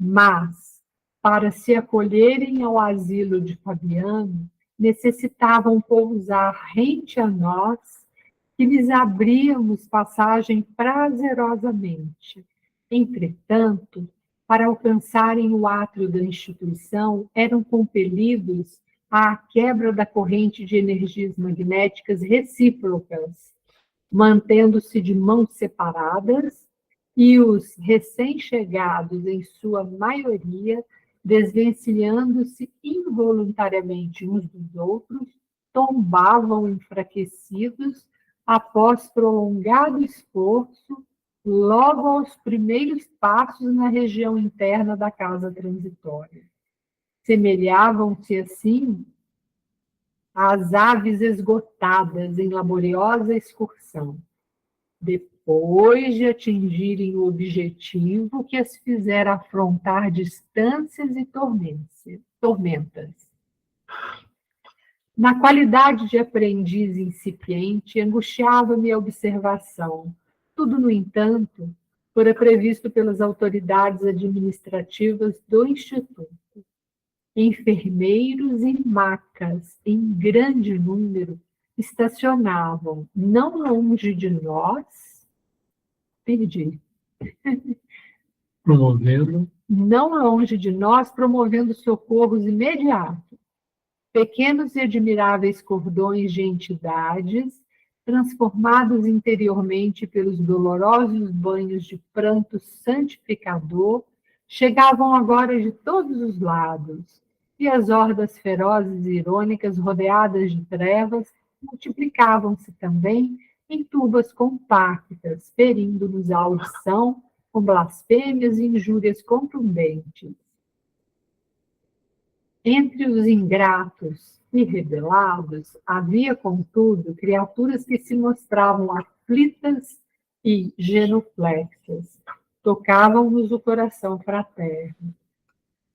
Mas, para se acolherem ao asilo de Fabiano, necessitavam pousar rente a nós, que lhes abríamos passagem prazerosamente. Entretanto, para alcançarem o átrio da instituição, eram compelidos à quebra da corrente de energias magnéticas recíprocas, mantendo-se de mãos separadas, e os recém-chegados, em sua maioria, desvencilhando-se involuntariamente uns dos outros, tombavam enfraquecidos após prolongado esforço, logo aos primeiros passos na região interna da casa transitória. Semelhavam-se, assim, às aves esgotadas em laboriosa excursão, depois de atingirem o objetivo que as fizera afrontar distâncias e tormentas. Na qualidade de aprendiz incipiente, angustiava-me a observação. Tudo, no entanto, fora previsto pelas autoridades administrativas do Instituto. Enfermeiros e macas, em grande número, estacionavam, não longe de nós, não longe de nós, promovendo socorros imediatos. Pequenos e admiráveis cordões de entidades, transformados interiormente pelos dolorosos banhos de pranto santificador, chegavam agora de todos os lados, e as hordas ferozes e irônicas, rodeadas de trevas, multiplicavam-se também em turbas compactas, ferindo-nos a audição com blasfêmias e injúrias contundentes. Entre os ingratos e rebelados, havia, contudo, criaturas que se mostravam aflitas e genuflexas. Tocavam-nos o coração fraterno,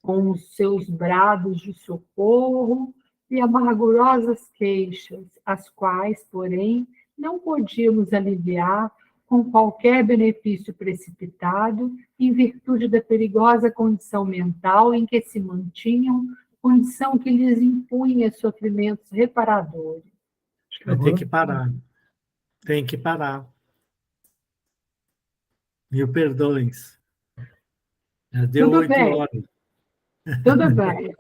com os seus brados de socorro e amargurosas queixas, as quais, porém, não podíamos aliviar com qualquer benefício precipitado, em virtude da perigosa condição mental em que se mantinham, condição que lhes impunha sofrimentos reparadores. Vai ter que parar. Tem que parar. Mil perdões. Já deu 8 horas. Tudo bem.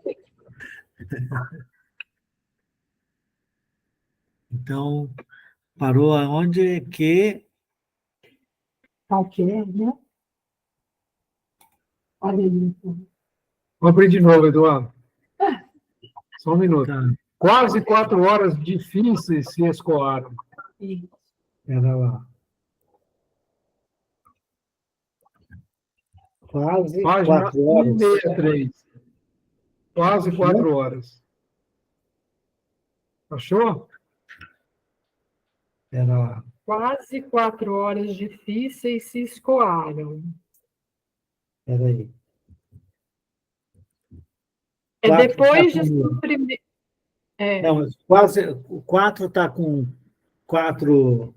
Então, parou aonde que... Qualquer, né? Olha isso. Vou abrir de novo, Eduardo. Só um minuto. Tá. Quase 4 horas difíceis se escoaram. Isso. Era lá. Quase Página 4 horas. 163. Quase 4 horas. Achou? Era lá. Quase 4 horas difíceis se escoaram. Peraí. É Quatro depois tá de com- suprimir. Não, mas quase... O 4 está com 4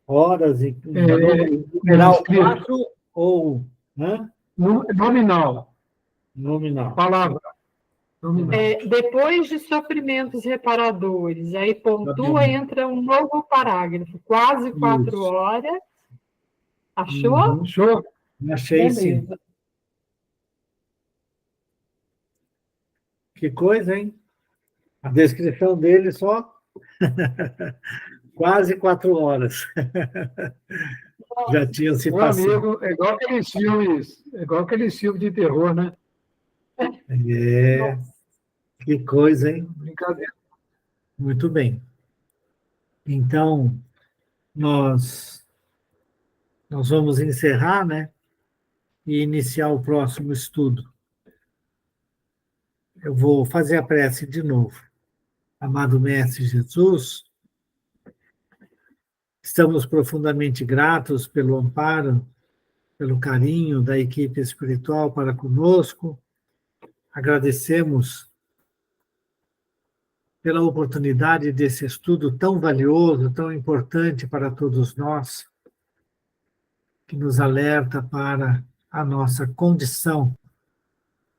horas e... Numeral escrito. 4 ou... Hã? Nominal. Nominal. Palavra. Nominal. Depois de sofrimentos reparadores, aí pontua, Tá bem. entra um novo parágrafo, quase 4 Isso. horas. Achou? Uhum. Achou? Achei sim. Beleza. Que coisa, hein? A descrição dele só quase 4 horas. Já tinham se Meu passado. amigo, é igual aqueles filmes de terror, né? É, que coisa, hein? Brincadeira. Muito bem. Então, nós vamos encerrar, né? E iniciar o próximo estudo. Eu vou fazer a prece de novo. Amado Mestre Jesus, estamos profundamente gratos pelo amparo, pelo carinho da equipe espiritual para conosco. Agradecemos pela oportunidade desse estudo tão valioso, tão importante para todos nós, que nos alerta para a nossa condição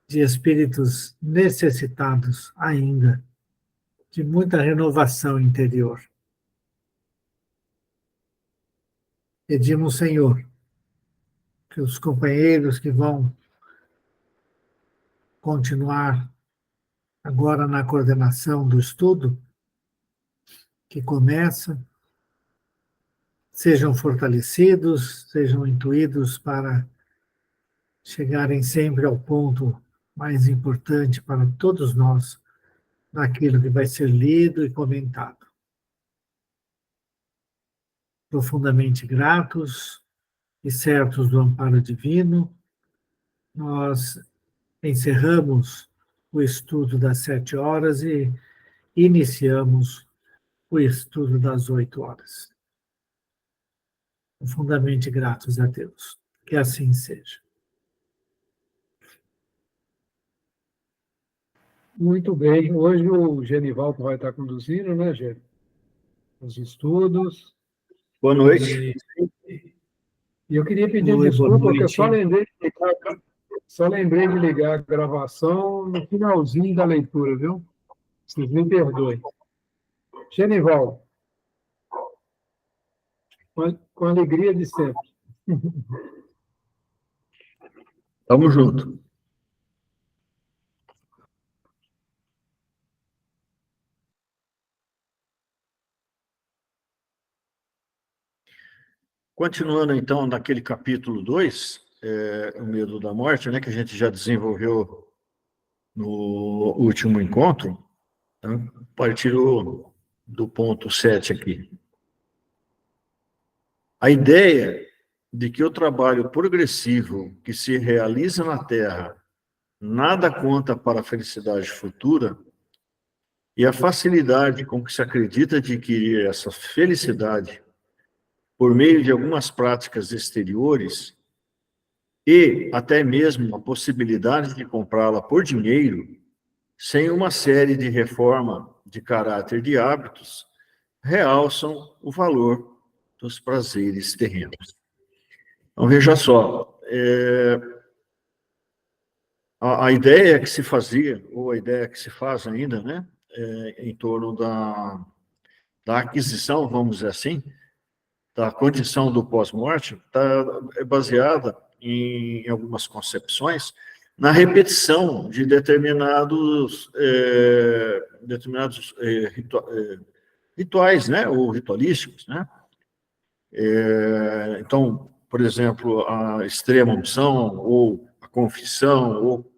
de espíritos necessitados ainda de muita renovação interior. Pedimos, Senhor, que os companheiros que vão continuar agora na coordenação do estudo, que começa, sejam fortalecidos, sejam intuídos para chegarem sempre ao ponto mais importante para todos nós, naquilo que vai ser lido e comentado. Profundamente gratos e certos do amparo divino, nós encerramos o estudo das 7 horas e iniciamos o estudo das 8 horas. Profundamente gratos a Deus. Que assim seja. Muito bem. Hoje o Genivaldo vai estar conduzindo, né, Gê? Os estudos. Boa noite. E eu queria pedir Oi, desculpa, boa porque eu noite. só lembrei de ligar a gravação no finalzinho da leitura, viu? Vocês me perdoem. Genivaldo, com alegria de sempre. Tamo junto. Continuando, então, naquele capítulo 2, o medo da morte, né, que a gente já desenvolveu no último encontro, né, a partir do ponto 7 aqui. A ideia de que o trabalho progressivo que se realiza na Terra nada conta para a felicidade futura e a facilidade com que se acredita adquirir essa felicidade por meio de algumas práticas exteriores e até mesmo a possibilidade de comprá-la por dinheiro, sem uma série de reforma de caráter de hábitos, realçam o valor dos prazeres terrenos. Então, veja só, a ideia que se fazia, ou a ideia que se faz ainda, né, em torno da aquisição, vamos dizer assim, da condição do pós-morte, é baseada em algumas concepções na repetição de determinados rituais, né, ou ritualísticos, né? Então, por exemplo, a extrema unção, ou a confissão, ou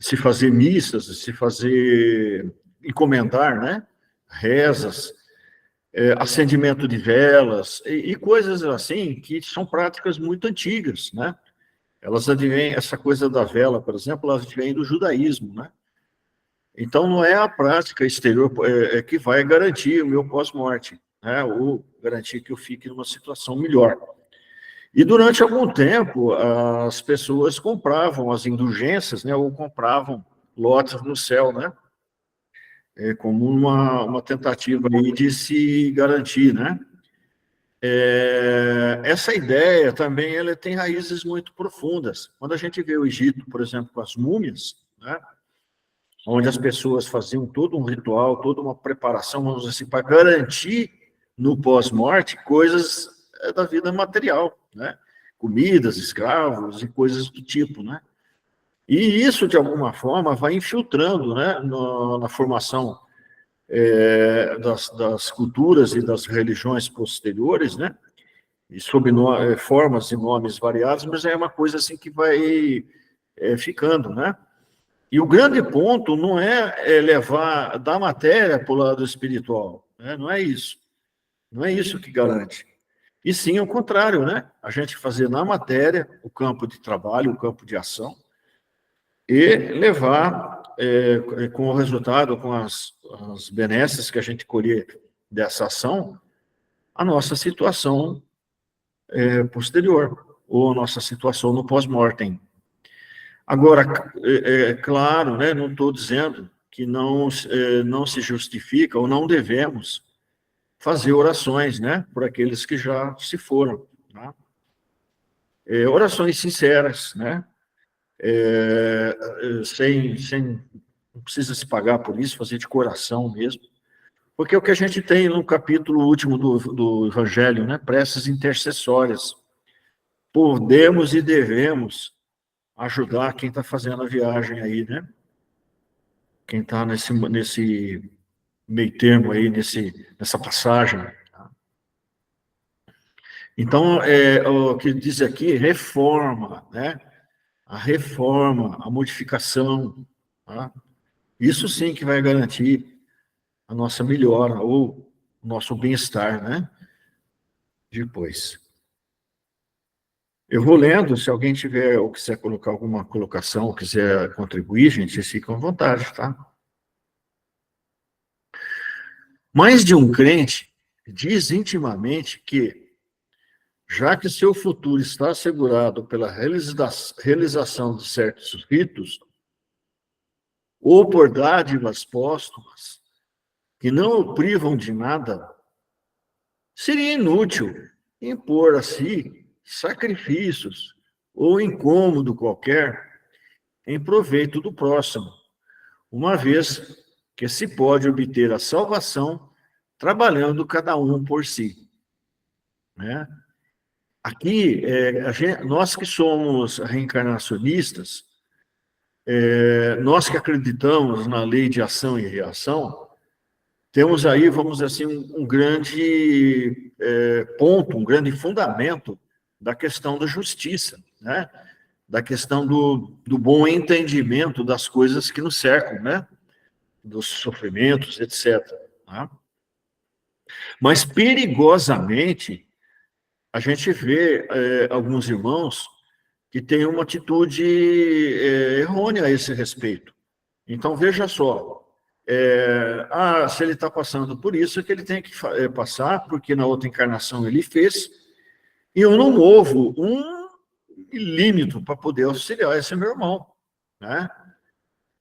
se fazer missas, se fazer encomendar, né, rezas, acendimento de velas e coisas assim que são práticas muito antigas, né? Elas advêm, essa coisa da vela, por exemplo, elas advêm do judaísmo, né? Então não é a prática exterior que vai garantir o meu pós-morte, né? Ou garantir que eu fique numa situação melhor. E durante algum tempo as pessoas compravam as indulgências, né? Ou compravam lotes no céu, né? Como uma tentativa aí de se garantir, né? Essa ideia também ela tem raízes muito profundas. Quando a gente vê o Egito, por exemplo, com as múmias, né? Onde as pessoas faziam todo um ritual, toda uma preparação, vamos dizer assim, para garantir no pós-morte coisas da vida material, né? Comidas, escravos e coisas do tipo, né? E isso, de alguma forma, vai infiltrando, né, na formação das culturas e das religiões posteriores, né, e sob formas e nomes variados, mas é uma coisa assim que vai ficando, né. E o grande ponto não é levar da matéria para o lado espiritual, né, não é isso. Não é isso que garante. E sim, ao contrário, né, a gente fazer na matéria o campo de trabalho, o campo de ação, e levar, com o resultado, com as benesses que a gente colher dessa ação, a nossa situação posterior, ou a nossa situação no pós-mortem. Agora, claro, né, não estou dizendo que não se justifica ou não devemos fazer orações, né, por aqueles que já se foram, né? Orações sinceras, né? não precisa se pagar por isso, fazer de coração mesmo. Porque é o que a gente tem no capítulo último do Evangelho, né? Preces intercessórias. Podemos e devemos ajudar quem está fazendo a viagem aí, né? Quem está nesse meio termo aí, nessa passagem. Então, o que diz aqui, reforma, né? A reforma, a modificação, tá? Isso sim que vai garantir a nossa melhora ou o nosso bem-estar, né? Depois. Eu vou lendo, se alguém tiver ou quiser colocar alguma colocação, ou quiser contribuir, gente, vocês ficam à vontade, tá? Mais de um crente diz intimamente que, já que seu futuro está assegurado pela realização de certos ritos, ou por dádivas póstumas, que não o privam de nada, seria inútil impor a si sacrifícios ou incômodo qualquer em proveito do próximo, uma vez que se pode obter a salvação trabalhando cada um por si. Né? Aqui, nós que somos reencarnacionistas, nós que acreditamos na lei de ação e reação, temos aí, vamos dizer assim, um grande ponto, um grande fundamento da questão da justiça, né? Da questão do bom entendimento das coisas que nos cercam, né? Dos sofrimentos, etc. Né? Mas, perigosamente, a gente vê alguns irmãos que têm uma atitude errônea a esse respeito. Então, veja só, se ele está passando por isso, é que ele tem que passar, porque na outra encarnação ele fez, e eu não movo um milímetro para poder auxiliar esse meu irmão, né?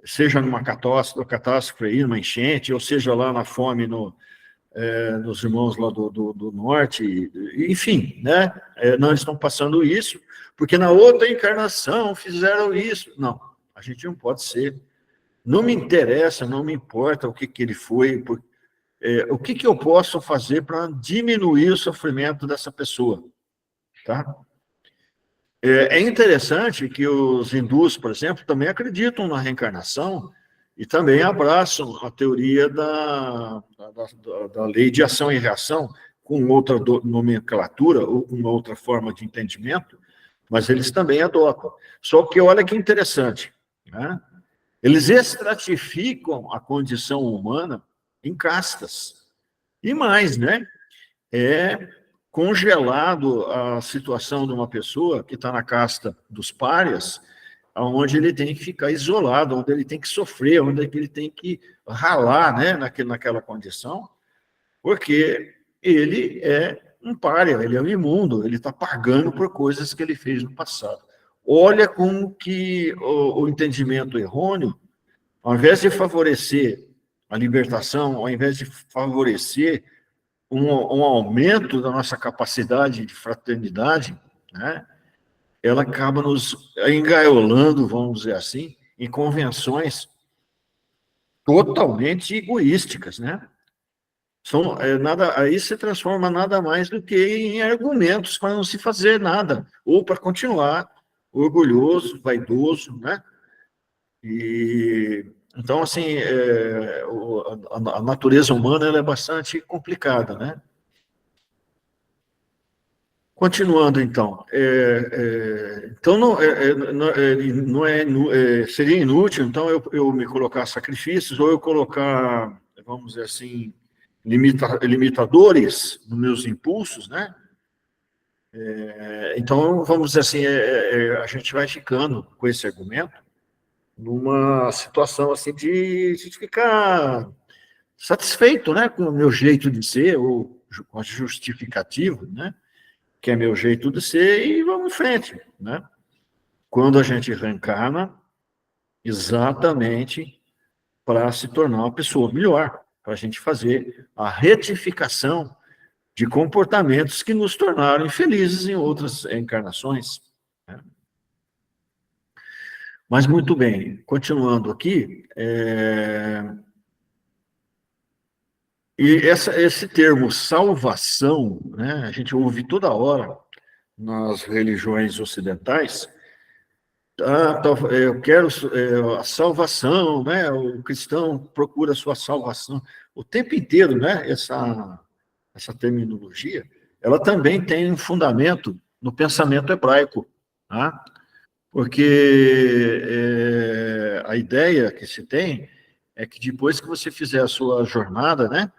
Seja numa catástrofe aí, numa enchente, ou seja lá na fome nos irmãos lá do norte, enfim, né? Não estão passando isso, porque na outra encarnação fizeram isso. Não, a gente não pode ser. Não me interessa, não me importa o que ele foi, o que eu posso fazer para diminuir o sofrimento dessa pessoa, tá? É interessante que os hindus, por exemplo, também acreditam na reencarnação e também abraçam a teoria da lei de ação e reação, com outra nomenclatura ou com outra forma de entendimento, mas eles também adotam. Só que olha que interessante, né? Eles estratificam a condição humana em castas. E mais, né? Congelado a situação de uma pessoa que está na casta dos párias, onde ele tem que ficar isolado, onde ele tem que sofrer, onde ele tem que ralar, né, naquela condição, porque ele é um pária, ele é um imundo, ele está pagando por coisas que ele fez no passado. Olha como que o entendimento errôneo, ao invés de favorecer a libertação, ao invés de favorecer um aumento da nossa capacidade de fraternidade, né, ela acaba nos engaiolando, vamos dizer assim, em convenções totalmente egoísticas, né? Aí se transforma nada mais do que em argumentos para não se fazer nada, ou para continuar orgulhoso, vaidoso, né? Então, assim, a natureza humana ela é bastante complicada, né? Continuando, então. Então, seria inútil, então, eu me colocar sacrifícios ou eu colocar, vamos dizer assim, limitadores nos meus impulsos, né? Então, vamos dizer assim, a gente vai ficando com esse argumento numa situação assim de ficar satisfeito, né, com o meu jeito de ser, ou com a justificativa, né, que é meu jeito de ser, e vamos em frente, né? Quando a gente reencarna, exatamente para se tornar uma pessoa melhor, para a gente fazer a retificação de comportamentos que nos tornaram infelizes em outras encarnações, né? Mas muito bem, continuando aqui, e esse termo salvação, né, a gente ouve toda hora nas religiões ocidentais. Eu quero a salvação, né? O cristão procura a sua salvação. O tempo inteiro, né? Essa terminologia, ela também tem um fundamento no pensamento hebraico, tá? Porque a ideia que se tem é que depois que você fizer a sua jornada, né?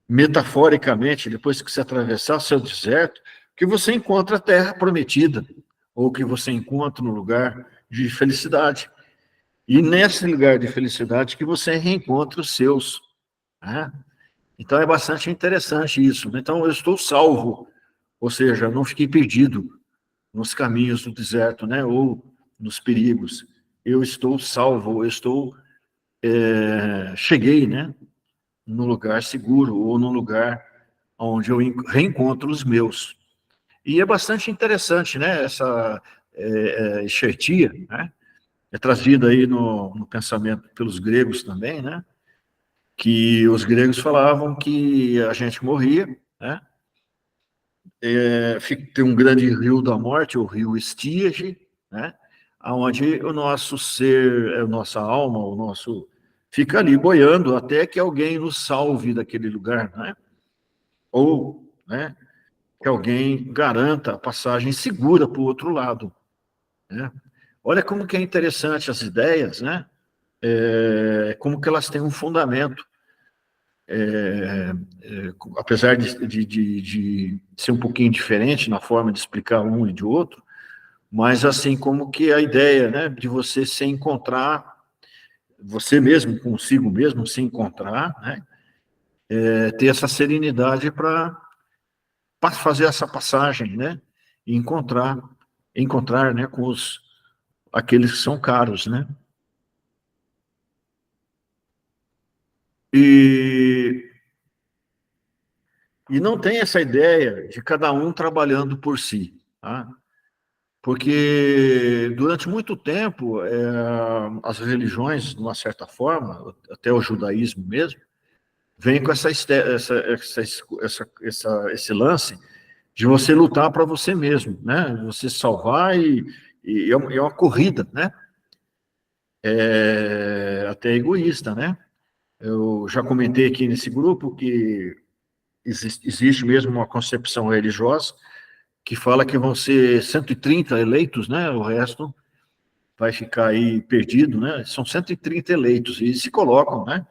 Metaforicamente, depois que você atravessar o seu deserto, que você encontra a terra prometida, ou que você encontra um lugar de felicidade. E nesse lugar de felicidade que você reencontra os seus. Né? Então é bastante interessante isso. Então eu estou salvo, ou seja, não fiquei perdido nos caminhos do deserto, né? Ou nos perigos. Eu estou salvo, cheguei, né? No lugar seguro, ou no lugar onde eu reencontro os meus. E é bastante interessante, né? Essa exertia, né? É trazida aí no pensamento pelos gregos também, né? Que os gregos falavam que a gente morria, né? Tem um grande rio da morte, o rio Estíage, né? Onde o nosso ser, a nossa alma, o nosso fica ali boiando até que alguém nos salve daquele lugar, né? Ou, né? Que alguém garanta a passagem segura para o outro lado, né? Olha como que é interessante as ideias, né? Como que elas têm um fundamento, apesar de ser um pouquinho diferente na forma de explicar um e de outro, mas assim como que a ideia, né, de você se encontrar, você mesmo consigo mesmo se encontrar, né, ter essa serenidade para fazer essa passagem, né, e encontrar, né, com aqueles que são caros, né. E não tem essa ideia de cada um trabalhando por si, tá? Porque durante muito tempo as religiões, de uma certa forma, até o judaísmo mesmo, vem com esse lance de você lutar para você mesmo, né? Você salvar e é uma corrida, né? Até egoísta, né? Eu já comentei aqui nesse grupo que existe mesmo uma concepção religiosa que fala que vão ser 130 eleitos, né? O resto vai ficar aí perdido, né? São 130 eleitos e se colocam, né?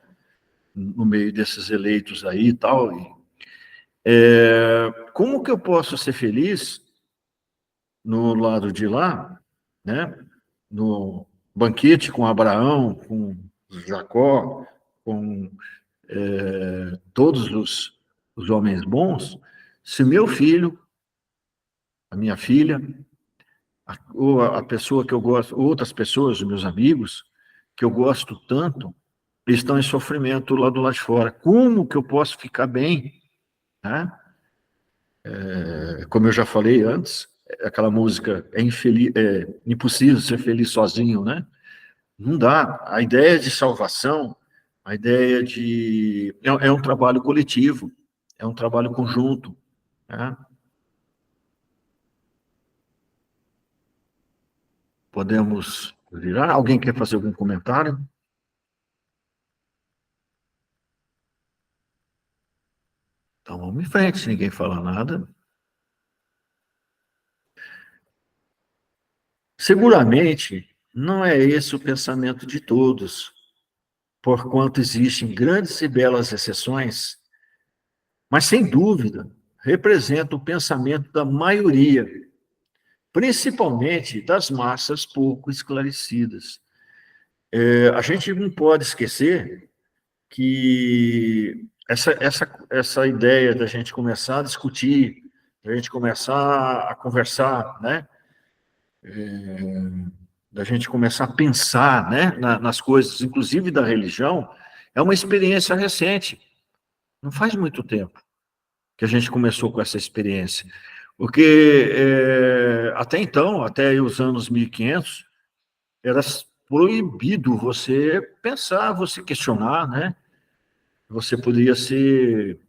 No meio desses eleitos aí e tal. Como que eu posso ser feliz no lado de lá, né? No banquete com Abraão, com Jacó, com todos os homens bons, se meu filho, a minha filha, ou a pessoa que eu gosto, outras pessoas, os meus amigos, que eu gosto tanto, estão em sofrimento lá do lado de fora. Como que eu posso ficar bem? Né? Como eu já falei antes, aquela música é impossível ser feliz sozinho, né? Não dá. A ideia de salvação, a ideia de... É um trabalho coletivo, é um trabalho conjunto. Né? Podemos virar? Alguém quer fazer algum comentário? Então vamos em frente, se ninguém falar nada. Seguramente, não é esse o pensamento de todos, porquanto existem grandes e belas exceções, mas, sem dúvida, representa o pensamento da maioria, principalmente das massas pouco esclarecidas. A gente não pode esquecer que essa ideia da gente começar a discutir, da gente começar a conversar, né? Da gente começar a pensar, né, nas coisas, inclusive da religião, é uma experiência recente. Não faz muito tempo que a gente começou com essa experiência. Porque até então, até os anos 1500, era proibido você pensar, você questionar, né? Você poderia ser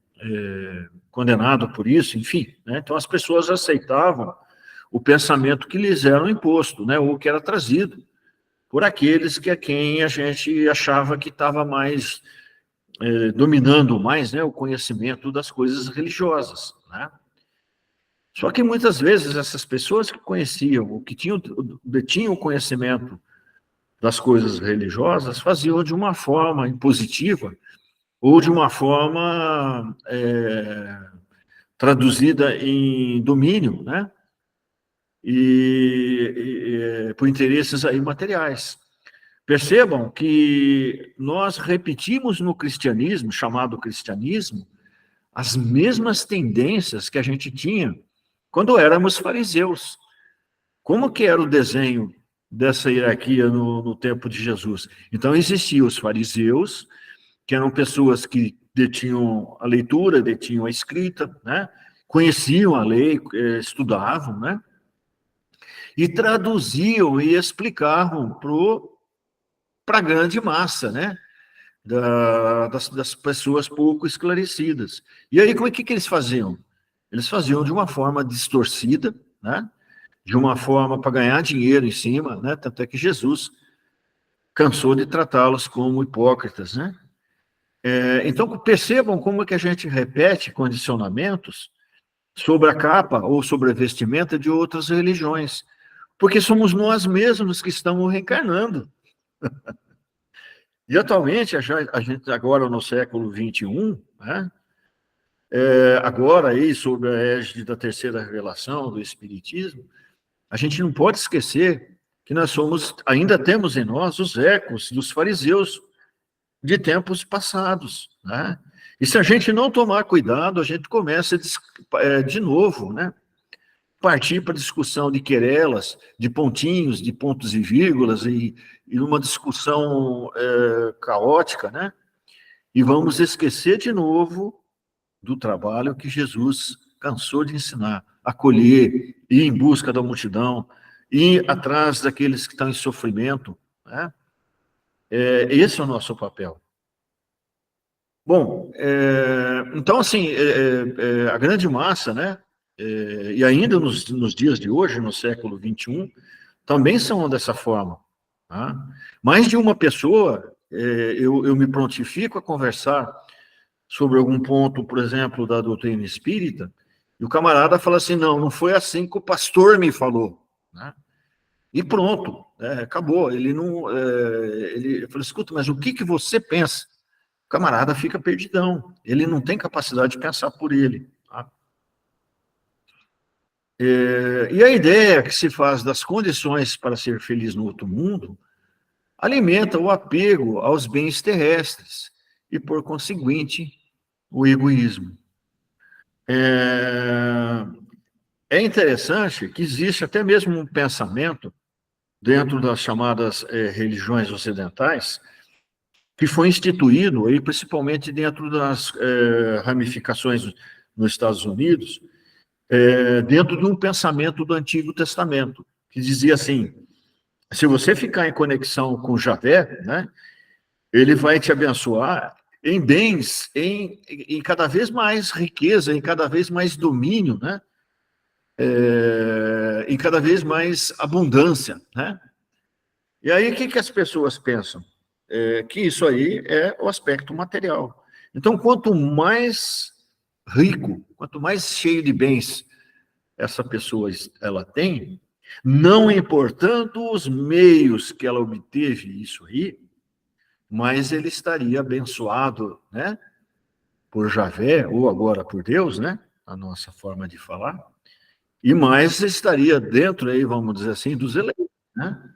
condenado por isso, enfim, né? Então as pessoas aceitavam o pensamento que lhes era imposto, né? Ou que era trazido por aqueles que a quem a gente achava que estava mais dominando mais, né, o conhecimento das coisas religiosas, né? Só que muitas vezes essas pessoas que conheciam, ou que detinham o conhecimento das coisas religiosas, faziam de uma forma impositiva ou de uma forma traduzida em domínio, né? Por interesses aí materiais. Percebam que nós repetimos no cristianismo, chamado cristianismo, as mesmas tendências que a gente tinha quando éramos fariseus. Como que era o desenho dessa hierarquia no tempo de Jesus? Então, existiam os fariseus, que eram pessoas que detinham a leitura, detinham a escrita, né? Conheciam a lei, estudavam, né? E traduziam e explicavam para a grande massa, né? Das pessoas pouco esclarecidas. E aí, como é que eles faziam? Eles faziam de uma forma distorcida, né? De uma forma para ganhar dinheiro em cima, né? Tanto é que Jesus cansou de tratá-los como hipócritas, né? Então, percebam como é que a gente repete condicionamentos sobre a capa ou sobre a vestimenta de outras religiões, porque somos nós mesmos que estamos reencarnando. E atualmente, a gente agora no século XXI, né? Agora aí, sob a égide da terceira revelação do Espiritismo, a gente não pode esquecer que nós ainda temos em nós os ecos dos fariseus de tempos passados, né? E se a gente não tomar cuidado, a gente começa de novo, né? Partir para discussão de querelas, de pontinhos, de pontos e vírgulas, e uma discussão caótica, né? E vamos esquecer de novo do trabalho que Jesus cansou de ensinar, acolher, ir em busca da multidão, ir atrás daqueles que estão em sofrimento, né? Esse é o nosso papel. Bom, então, assim, a grande massa, né? E ainda nos dias de hoje, no século XXI, também são dessa forma. Tá? Mais de uma pessoa, eu me prontifico a conversar sobre algum ponto, por exemplo, da doutrina espírita, e o camarada fala assim, não foi assim que o pastor me falou, né? E pronto, acabou. Ele não, ele falou, escuta, mas o que você pensa? O camarada fica perdidão, ele não tem capacidade de pensar por ele. Tá? E a ideia que se faz das condições para ser feliz no outro mundo alimenta o apego aos bens terrestres e, por conseguinte, o egoísmo. É interessante que existe até mesmo um pensamento dentro das chamadas religiões ocidentais que foi instituído, aí, principalmente dentro das ramificações nos Estados Unidos, dentro de um pensamento do Antigo Testamento, que dizia assim, se você ficar em conexão com Javé, né, ele vai te abençoar em bens, em cada vez mais riqueza, em cada vez mais domínio, né, em cada vez mais abundância, né? E aí, o que as pessoas pensam? Que isso aí é o aspecto material. Então, quanto mais rico, quanto mais cheio de bens essa pessoa ela tem, não importando os meios que ela obteve isso aí, mas ele estaria abençoado, né, por Javé, ou agora por Deus, né, a nossa forma de falar, e mais estaria dentro aí, vamos dizer assim, dos eleitos, né?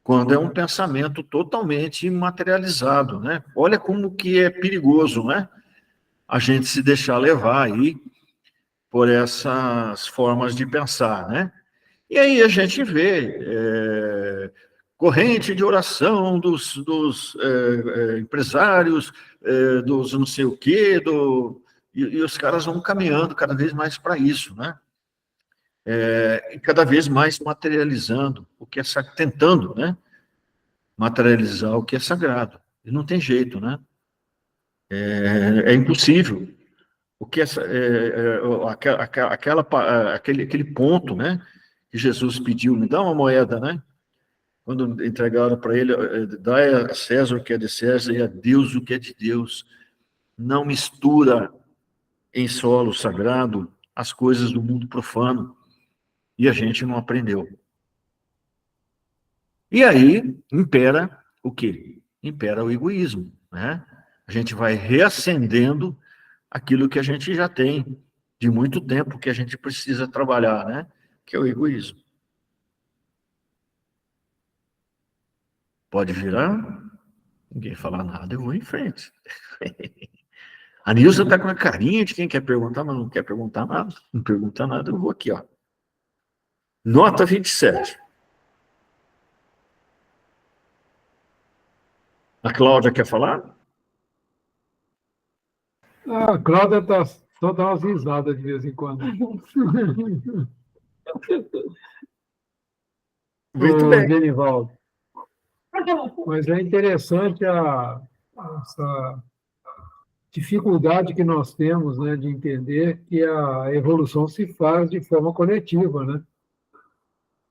Quando é um pensamento totalmente materializado, né? Olha como que é perigoso, né? A gente se deixar levar aí por essas formas de pensar, né? E aí a gente vê corrente de oração dos empresários, dos não sei o quê, e os caras vão caminhando cada vez mais para isso, né? e cada vez mais materializando o que é tentando, né, materializar o que é sagrado. E não tem jeito, né? É impossível. O que aquele ponto, né, que Jesus pediu, me dá uma moeda, né? Quando entregaram para ele, dá a César o que é de César e a Deus o que é de Deus. Não mistura em solo sagrado as coisas do mundo profano. E a gente não aprendeu. E aí impera o quê? Impera o egoísmo, né? A gente vai reacendendo aquilo que a gente já tem de muito tempo, que a gente precisa trabalhar, né? Que é o egoísmo. Pode virar? Ninguém falar nada, eu vou em frente. A Nilza está com a carinha de quem quer perguntar, mas não quer perguntar nada. Não pergunta nada, eu vou aqui, ó. Nota 27. A Cláudia quer falar? A Cláudia só dá umas risadas de vez em quando. Muito Ô, bem. Genivaldo. Mas é interessante essa dificuldade que nós temos, né, de entender que a evolução se faz de forma coletiva, né?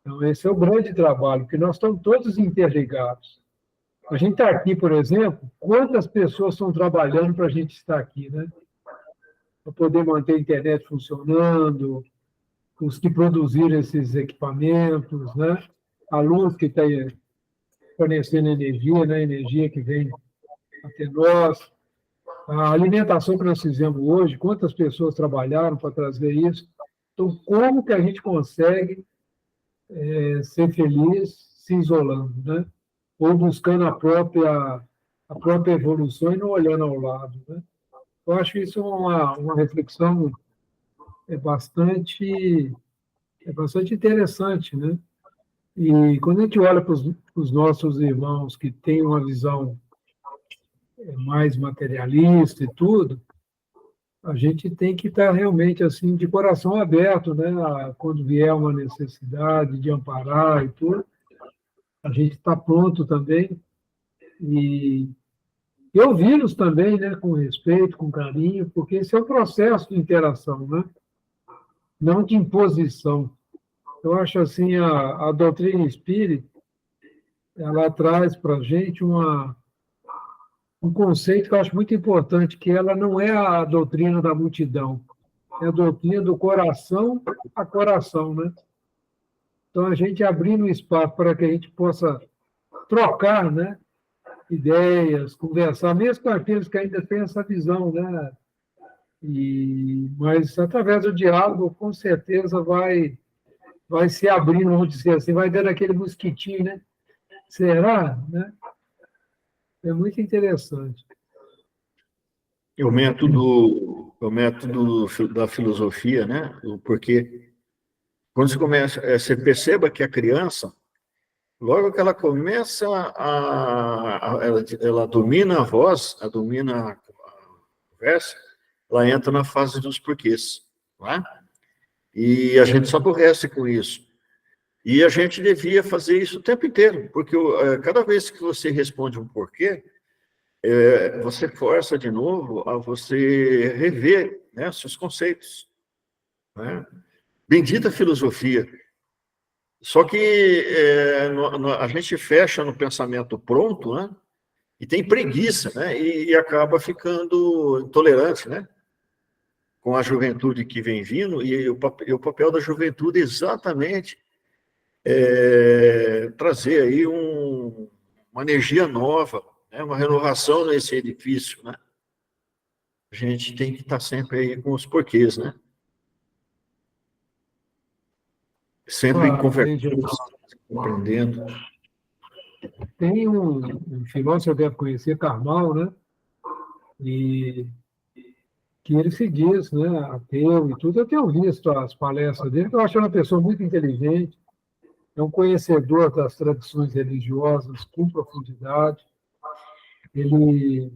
Então, esse é o grande trabalho, porque nós estamos todos interligados. A gente está aqui, por exemplo, quantas pessoas estão trabalhando para a gente estar aqui, né? Para poder manter a internet funcionando, os que produziram esses equipamentos, né? A luz que está fornecendo energia, né? Energia que vem até nós. A alimentação que nós fizemos hoje, quantas pessoas trabalharam para trazer isso? Então, como que a gente consegue ser feliz se isolando, né? Ou buscando a própria evolução e não olhando ao lado, né? Eu acho isso uma reflexão é bastante, é bastante interessante, né? E quando a gente olha para os nossos irmãos que têm uma visão mais materialista e tudo, a gente tem que estar realmente assim de coração aberto, né? Quando vier uma necessidade de amparar e tudo, a gente está pronto também e ouvi-los também, né? Com respeito, com carinho, porque esse é um processo de interação, né? Não de imposição. Eu acho assim a doutrina espírita, ela traz para a gente um conceito que eu acho muito importante, que ela não é a doutrina da multidão, é a doutrina do coração a coração, né? Então, a gente abrindo um espaço para que a gente possa trocar, né, ideias, conversar, mesmo com aqueles que ainda têm essa visão, né? Mas, através do diálogo, com certeza vai se abrindo, vamos dizer assim, vai dando aquele mosquitinho, né? Será? Né? É muito interessante. O método da filosofia, né? Porque quando você começa, você perceba que a criança, logo que ela começa ela domina a voz, ela domina a conversa, ela entra na fase dos porquês, não é? E a gente só aborrece com isso. E a gente devia fazer isso o tempo inteiro, porque cada vez que você responde um porquê, você força de novo a você rever, né, seus conceitos, né? Bendita filosofia. Só que a gente fecha no pensamento pronto, né? E tem preguiça, né? E acaba ficando intolerante, né? Com a juventude que vem vindo, e o papel da juventude é exatamente trazer aí uma energia nova, né? Uma renovação nesse edifício, né? A gente tem que estar sempre aí com os porquês, né? Sempre conversando, compreendendo. Tem um filósofo que deve conhecer, Karmal, né? E que ele se diz, né, ateu e tudo. Eu tenho visto as palestras dele, que eu acho uma pessoa muito inteligente, é um conhecedor das tradições religiosas com profundidade. Ele,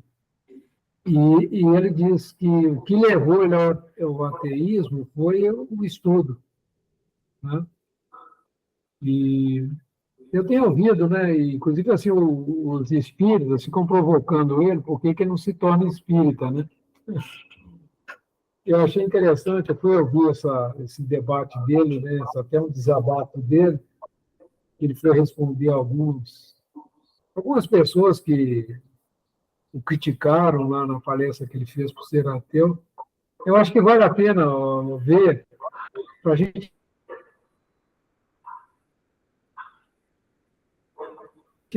e ele diz que o que levou ele ao ateísmo foi o estudo. né? E eu tenho ouvido, né, e, inclusive, assim, os espíritas ficam provocando ele, por que ele não se torna espírita, né? Eu achei interessante, eu fui ouvir esse debate dele, né, até um desabafo dele, que ele foi responder a algumas pessoas que o criticaram lá na palestra que ele fez por ser ateu. Eu acho que vale a pena ver, para a gente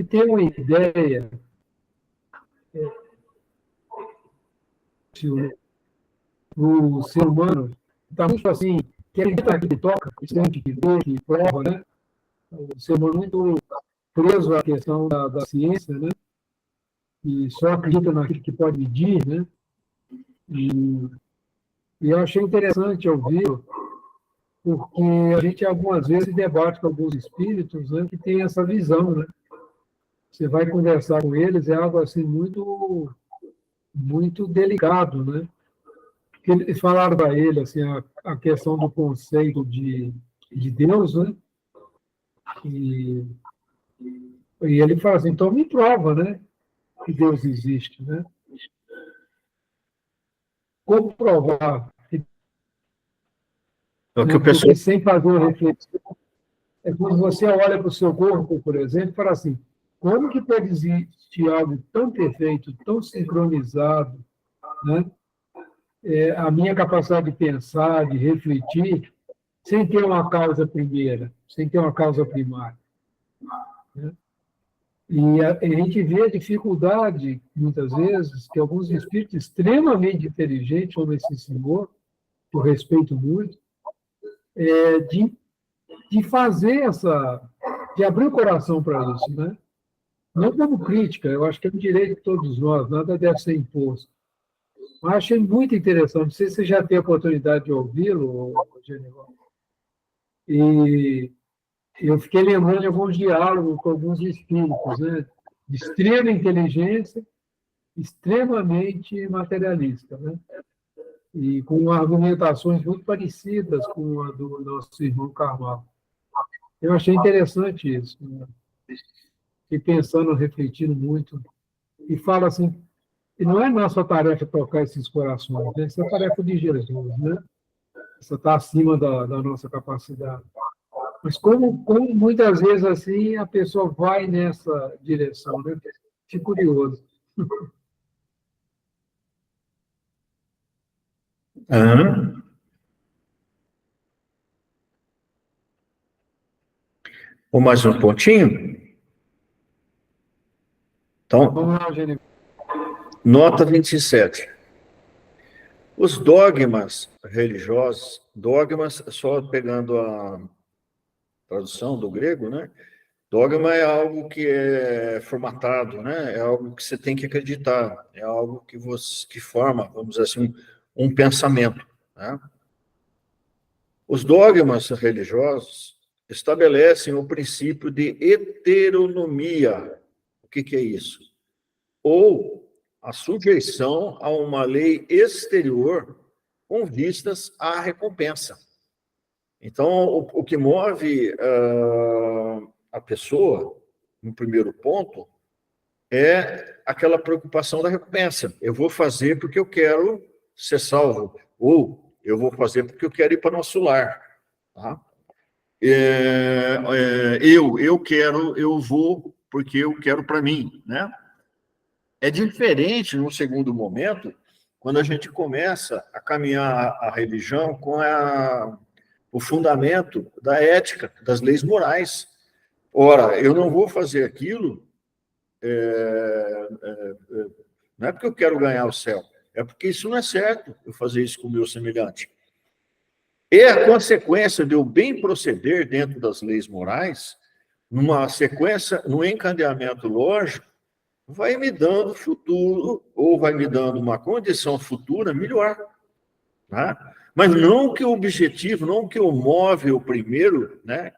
ter uma ideia se o ser humano está muito assim, que acredita que toca, que sente, que vê, que prova, né? O ser humano muito preso à questão da ciência, né? E só acredita naquilo que pode medir, né? E, e eu achei interessante ouvir, porque a gente algumas vezes debate com alguns espíritos, né, que têm essa visão, né? Você vai conversar com eles, é algo assim muito, muito delicado, né? Porque eles falaram para ele assim, a questão do conceito de Deus, né? E, e ele fala assim, então me prova, né, que Deus existe, né? Como provar? É o que Né? o pessoal. Porque sem fazer uma reflexão, é quando você olha para o seu corpo, por exemplo, e fala assim, como que pode existir algo tão perfeito, tão sincronizado, né? A minha capacidade de pensar, de refletir, sem ter uma causa primeira, sem ter uma causa primária, né? E a gente vê a dificuldade, muitas vezes, que alguns espíritos extremamente inteligentes, como esse senhor, que eu respeito muito, de fazer de abrir o coração para isso, né? Não como crítica, eu acho que é um direito de todos nós, nada deve ser imposto. Mas achei muito interessante, não sei se você já teve a oportunidade de ouvi-lo, Genival. E eu fiquei lembrando de alguns diálogos com alguns espíritos, né? De extrema inteligência, extremamente materialista, né? E com argumentações muito parecidas com a do nosso irmão Carvalho. Eu achei interessante isso, né? Fiquei pensando, refletindo muito, e fala assim, e não é nossa tarefa tocar esses corações, né? Isso é tarefa de Jesus, né? Isso está acima da nossa capacidade. Mas como muitas vezes assim a pessoa vai nessa direção, né? Fico curioso. Aham. Ou mais um pontinho? Então, Vamos lá, Gênesis. nota 27. Os dogmas religiosos, dogmas, só pegando a tradução do grego, né? Dogma é algo que é formatado, né? É algo que você tem que acreditar, é algo que forma, vamos dizer assim, um pensamento, né? Os dogmas religiosos estabelecem o princípio de heteronomia. O que é isso? Ou a sujeição a uma lei exterior com vistas à recompensa. Então, o que move a pessoa, no primeiro ponto, é aquela preocupação da recompensa. Eu vou fazer porque eu quero ser salvo, ou eu vou fazer porque eu quero ir para nosso lar. Tá? Eu vou porque eu quero para mim, né? É diferente no segundo momento, quando a gente começa a caminhar a religião com o fundamento da ética, das leis morais. Ora, eu não vou fazer aquilo não é porque eu quero ganhar o céu, é porque isso não é certo, eu fazer isso com o meu semelhante. E a consequência de eu bem proceder dentro das leis morais, numa sequência, no encadeamento lógico, vai me dando futuro, ou vai me dando uma condição futura melhor. Tá? Mas não que o objetivo, não que o move o primeiro, né,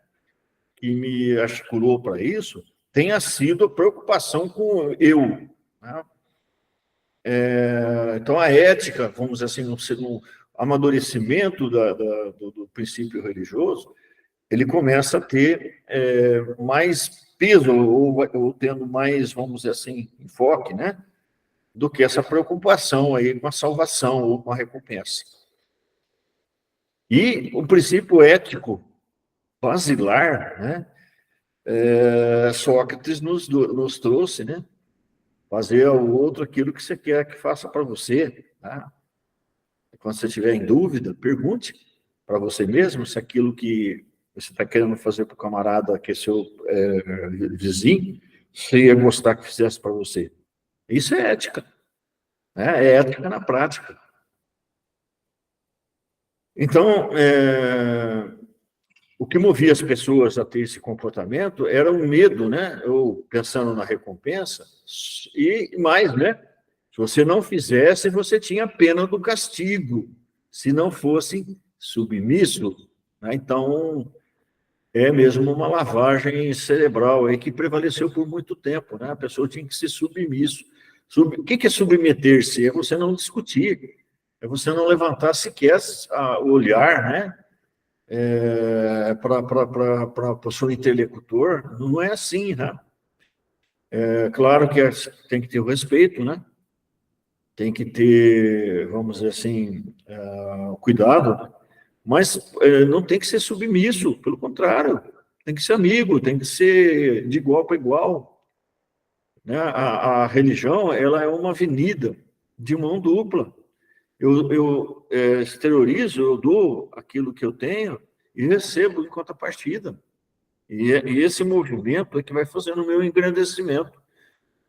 que me articulou para isso, tenha sido a preocupação com eu. Né? Então, a ética, vamos dizer assim, no amadurecimento do princípio religioso, ele começa a ter mais peso, ou tendo mais, vamos dizer assim, enfoque, né? Do que essa preocupação aí com a salvação ou com a recompensa. E o princípio ético basilar, né? Sócrates nos trouxe, né? Fazer ao outro aquilo que você quer que faça para você. Tá? Quando você estiver em dúvida, pergunte para você mesmo se aquilo que você está querendo fazer para o camarada, que é seu vizinho, você ia gostar que fizesse para você. Isso é ética. Né? É ética na prática. Então, o que movia as pessoas a ter esse comportamento era o medo, né? Ou pensando na recompensa, e mais, né? Se você não fizesse, você tinha pena do castigo, se não fosse submisso. Né? Então, é mesmo uma lavagem cerebral aí que prevaleceu por muito tempo, né? A pessoa tinha que ser submisso. O que é submeter-se? É você não discutir, é você não levantar sequer o olhar, né? Para o seu interlocutor, não é assim, né? É claro que tem que ter o respeito, né? Tem que ter, vamos dizer assim, cuidado, né? Mas não tem que ser submisso, pelo contrário, tem que ser amigo, tem que ser de igual para igual. Né? A religião, ela é uma avenida de mão dupla. Eu exteriorizo, eu dou aquilo que eu tenho e recebo em contrapartida. E esse movimento é que vai fazendo o meu engrandecimento.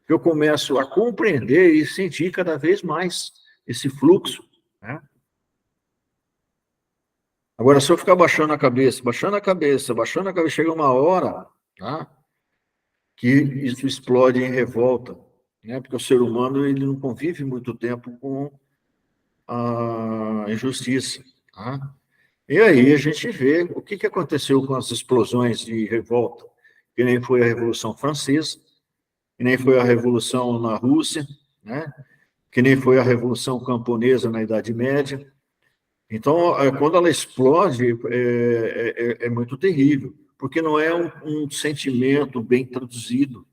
Eu começo a compreender e sentir cada vez mais esse fluxo. Né? Agora, se eu ficar baixando a cabeça, chega uma hora, tá? Que isso explode em revolta, né? Porque o ser humano ele não convive muito tempo com a injustiça. Tá? E aí a gente vê o que aconteceu com as explosões de revolta, que nem foi a Revolução Francesa, que nem foi a Revolução na Rússia, né? Que nem foi a Revolução Camponesa na Idade Média. Então, quando ela explode, é muito terrível, porque não é um sentimento bem traduzido,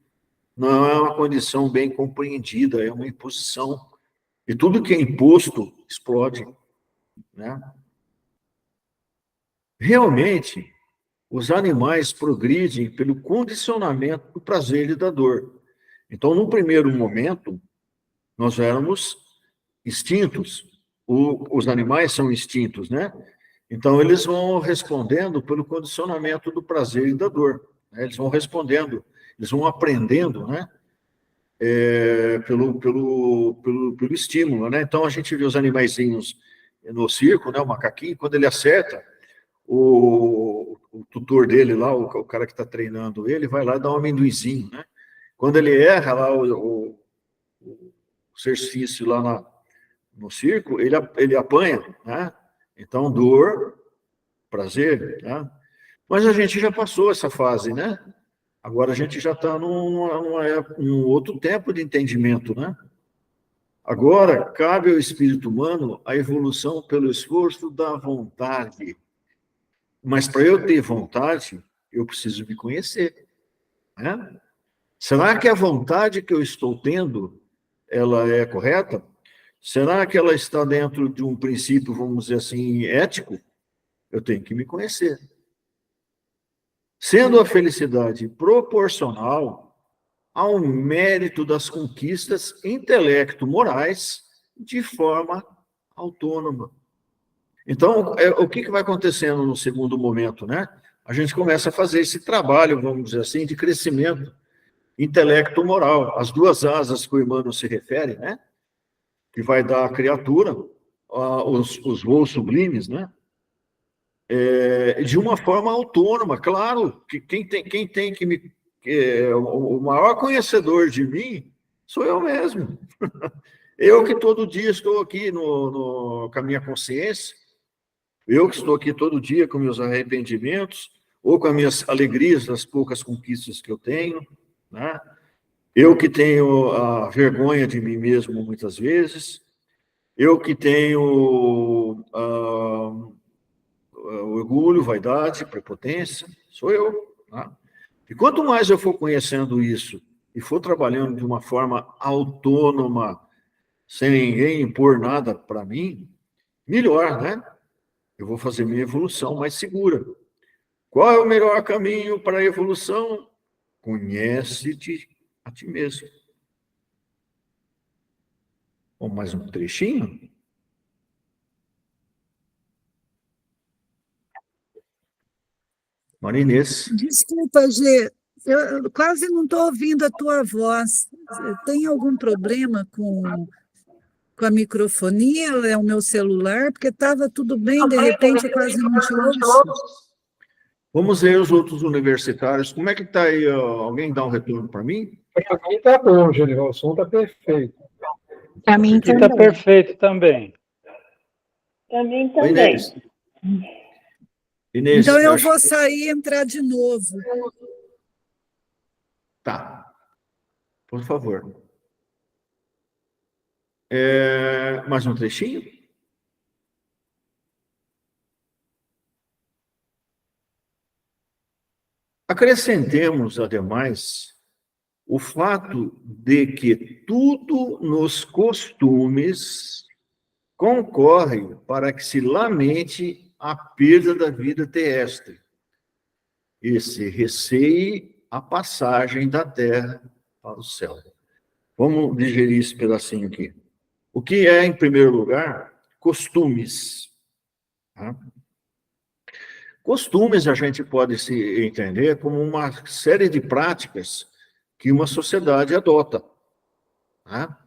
não é uma condição bem compreendida, é uma imposição. E tudo que é imposto explode. Né? Realmente, os animais progridem pelo condicionamento do prazer e da dor. Então, num primeiro momento, nós éramos instintos. Os animais são instintos, né? Então, eles vão respondendo pelo condicionamento do prazer e da dor. Né? Eles vão respondendo, eles vão aprendendo, né? Pelo estímulo, né? Então, a gente vê os animaizinhos no circo, né? O macaquinho, quando ele acerta, o tutor dele lá, o cara que está treinando ele, vai lá dar um amendoizinho, né? Quando ele erra lá o exercício lá no circo, ele apanha, né? Então, dor, prazer, né? Mas a gente já passou essa fase, né? Agora a gente já está num outro tempo de entendimento, né? Agora, cabe ao espírito humano a evolução pelo esforço da vontade. Mas para eu ter vontade, eu preciso me conhecer, né? Será que a vontade que eu estou tendo, ela é correta? Será que ela está dentro de um princípio, vamos dizer assim, ético? Eu tenho que me conhecer. Sendo a felicidade proporcional ao mérito das conquistas intelecto-morais de forma autônoma. Então, o que vai acontecendo no segundo momento, né? A gente começa a fazer esse trabalho, vamos dizer assim, de crescimento intelecto-moral. As duas asas que o Emmanuel se refere, né? Que vai dar à criatura os voos sublimes, né? De uma forma autônoma, claro, que quem tem que me... o maior conhecedor de mim sou eu mesmo. Eu que todo dia estou aqui com a minha consciência, eu que estou aqui todo dia com meus arrependimentos, ou com as minhas alegrias das poucas conquistas que eu tenho, né? Eu que tenho a vergonha de mim mesmo muitas vezes, eu que tenho orgulho, vaidade, prepotência, sou eu. Tá? E quanto mais eu for conhecendo isso e for trabalhando de uma forma autônoma, sem ninguém impor nada para mim, melhor, né? Eu vou fazer minha evolução mais segura. Qual é o melhor caminho para a evolução? Conhece-te a ti mesmo. Bom, mais um trechinho? Marinês. Desculpa, Gê, eu quase não estou ouvindo a tua voz. Tem algum problema com a microfonia? É o meu celular? Porque estava tudo bem, de repente eu quase não te ouço. Vamos ver os outros universitários. Como é que está aí? Alguém dá um retorno para mim? Para mim está bom, Genival, o som está perfeito. Para mim Aqui está perfeito também. Para mim Oi, também. Inês. Inês, Então eu acho- vou sair e entrar de novo. Tá. Por favor. Mais um trechinho? Acrescentemos, ademais, o fato de que tudo nos costumes concorre para que se lamente a perda da vida terrestre e se receie a passagem da terra para o céu. Vamos digerir esse pedacinho aqui. O que é, em primeiro lugar, costumes? Tá? Costumes a gente pode se entender como uma série de práticas que uma sociedade adota. Tá?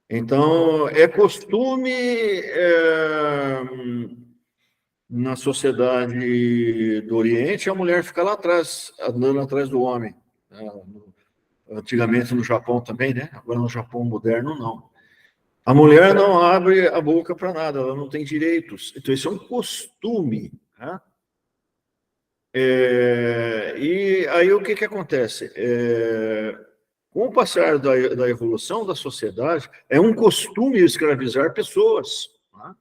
Então, é costume na sociedade do Oriente a mulher ficar lá atrás, andando atrás do homem. Antigamente no Japão também, né? Agora no Japão moderno, não. A mulher não abre a boca para nada, ela não tem direitos. Então, isso é um costume. Tá? E aí o que acontece? Com o passar da evolução da sociedade, é um costume escravizar pessoas. Tá?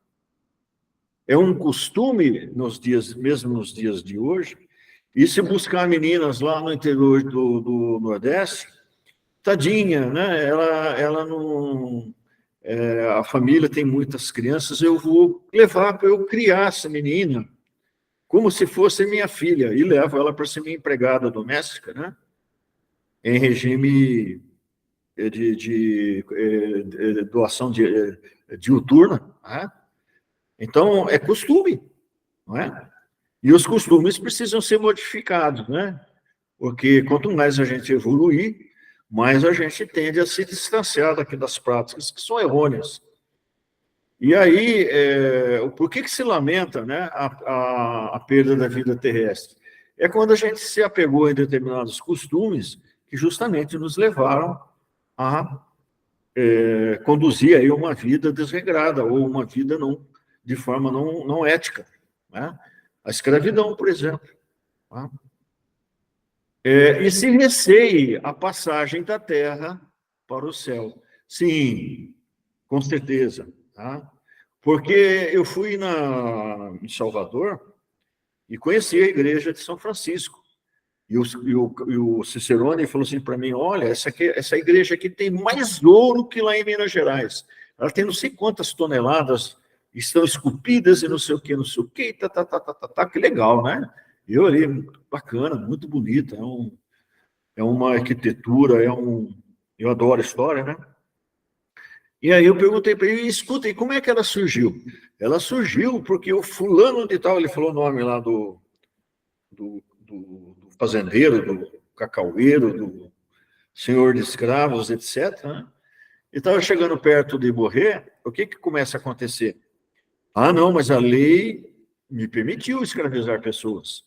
É um costume, mesmo nos dias de hoje, e se buscar meninas lá no interior do Nordeste, tadinha, né? Ela não... a família tem muitas crianças, eu vou levar para eu criar essa menina como se fosse minha filha, e levo ela para ser minha empregada doméstica, né? Em regime de doação diuturna. Né? Então, é costume, não é? E os costumes precisam ser modificados, né? Porque quanto mais a gente evoluir, mais a gente tende a se distanciar das práticas que são errôneas. E aí, por que se lamenta, né, a perda da vida terrestre? É quando a gente se apegou em determinados costumes que justamente nos levaram a conduzir aí uma vida desregrada ou uma vida de forma não ética. Né? A escravidão, por exemplo. Tá? E se receie a passagem da terra para o céu. Sim, com certeza. Tá? Porque eu fui em Salvador e conheci a igreja de São Francisco. E o Cicerone falou assim para mim, olha, essa igreja aqui tem mais ouro que lá em Minas Gerais. Ela tem não sei quantas toneladas, estão esculpidas e não sei o que, que legal, né? E eu olhei, muito bacana, muito bonita, é uma arquitetura, eu adoro história, né? E aí eu perguntei para ele, escuta, e como é que ela surgiu? Ela surgiu porque o fulano de tal, ele falou o nome lá do fazendeiro, do cacaueiro, do senhor de escravos, etc. Né? E estava chegando perto de morrer, o que começa a acontecer? Ah, não, mas a lei me permitiu escravizar pessoas.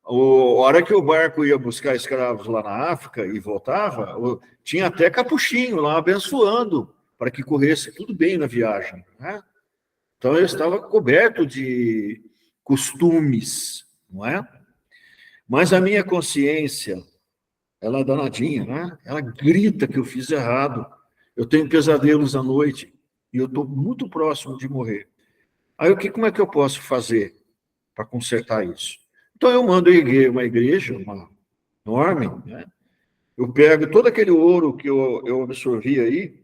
A hora que o barco ia buscar escravos lá na África e voltava, tinha até capuchinho lá abençoando para que corresse tudo bem na viagem. Né? Então, eu estava coberto de costumes, não é? Mas a minha consciência, ela é danadinha, né? Ela grita que eu fiz errado. Eu tenho pesadelos à noite e eu estou muito próximo de morrer. Aí, como é que eu posso fazer? para consertar isso. Então, eu mando uma igreja, uma enorme, né? Eu pego todo aquele ouro que eu absorvi aí,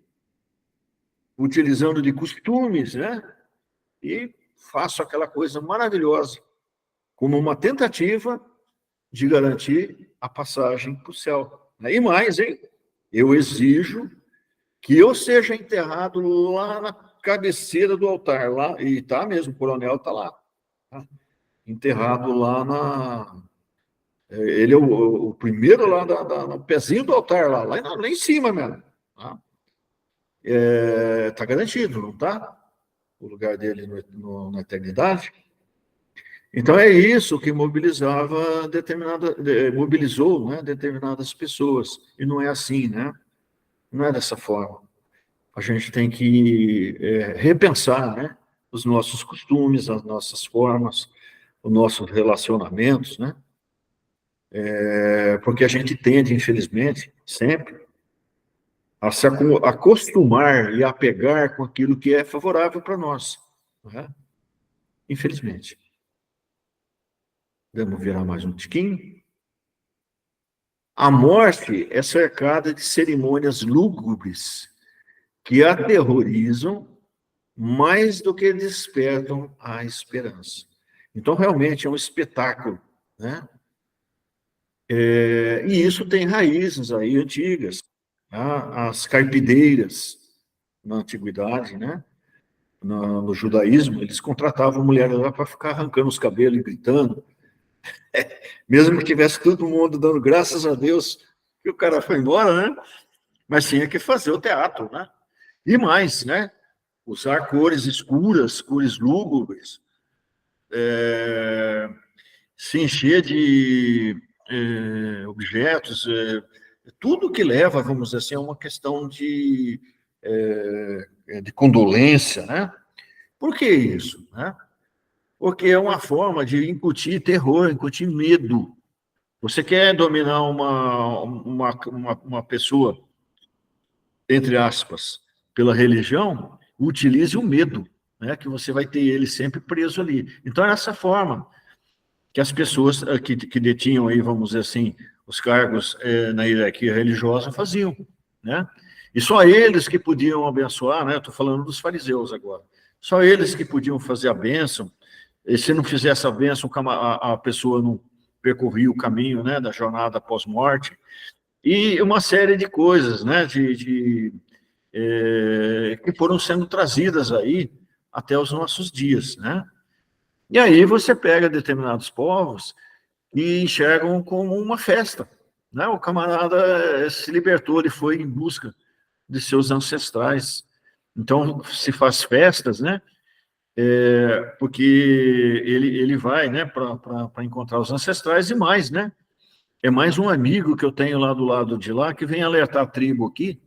utilizando de costumes, né? E faço aquela coisa maravilhosa, como uma tentativa de garantir a passagem para o céu. E mais, hein? Eu exijo que eu seja enterrado lá na cabeceira do altar, lá, e está mesmo, o coronel está lá, tá? Enterrado lá na... Ele é o primeiro lá no pezinho do altar, lá em cima mesmo. Tá? Tá garantido, não está? O lugar dele na eternidade. Então é isso que mobilizou, né, determinadas pessoas. E não é assim, né? Não é dessa forma. A gente tem que repensar, né, os nossos costumes, as nossas formas, os nossos relacionamentos, né? Porque a gente tende, infelizmente, sempre a se acostumar e apegar com aquilo que é favorável para nós, né? Infelizmente. Vamos virar mais um tiquinho. A morte é cercada de cerimônias lúgubres que aterrorizam mais do que despertam a esperança. Então, realmente, é um espetáculo, né? E isso tem raízes aí antigas, tá? As carpideiras, na antiguidade, né? No judaísmo, eles contratavam mulheres lá para ficar arrancando os cabelos e gritando, mesmo que tivesse todo mundo dando graças a Deus que o cara foi embora, né? Mas tinha que fazer o teatro, né? E mais, né? Usar cores escuras, cores lúgubres, se encher de objetos, tudo que leva, vamos dizer assim, a uma questão de condolência, né? Por que isso, né? Porque é uma forma de incutir terror, incutir medo. Você quer dominar uma pessoa, entre aspas, pela religião, utilize o medo, né? Que você vai ter ele sempre preso ali. Então, é essa forma que as pessoas que detinham aí, vamos dizer assim, os cargos na hierarquia religiosa faziam, né? E só eles que podiam abençoar, né? Estou falando dos fariseus agora. Só eles que podiam fazer a bênção. E se não fizesse a bênção, a pessoa não percorria o caminho, né, da jornada pós-morte. E uma série de coisas, né, que foram sendo trazidas aí até os nossos dias, né? E aí você pega determinados povos e enxergam como uma festa, né? O camarada se libertou, ele foi em busca de seus ancestrais. Então, se faz festas, né? Porque ele vai, né, para encontrar os ancestrais e mais, né? É mais um amigo que eu tenho lá do lado de lá que vem alertar a tribo aqui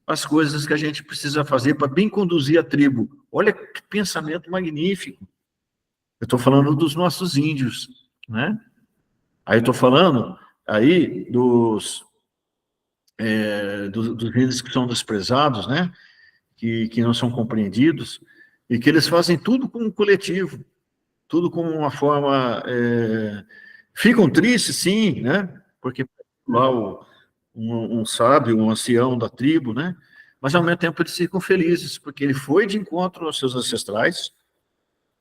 as coisas que a gente precisa fazer para bem conduzir a tribo. Olha que pensamento magnífico. Eu estou falando dos nossos índios, né? Aí estou falando aí dos índios que são desprezados, né? Que não são compreendidos, e que eles fazem tudo como um coletivo, tudo como uma forma... ficam tristes, sim, né? Porque lá um sábio, um ancião da tribo, né? Mas ao mesmo tempo eles ficam felizes, porque ele foi de encontro aos seus ancestrais,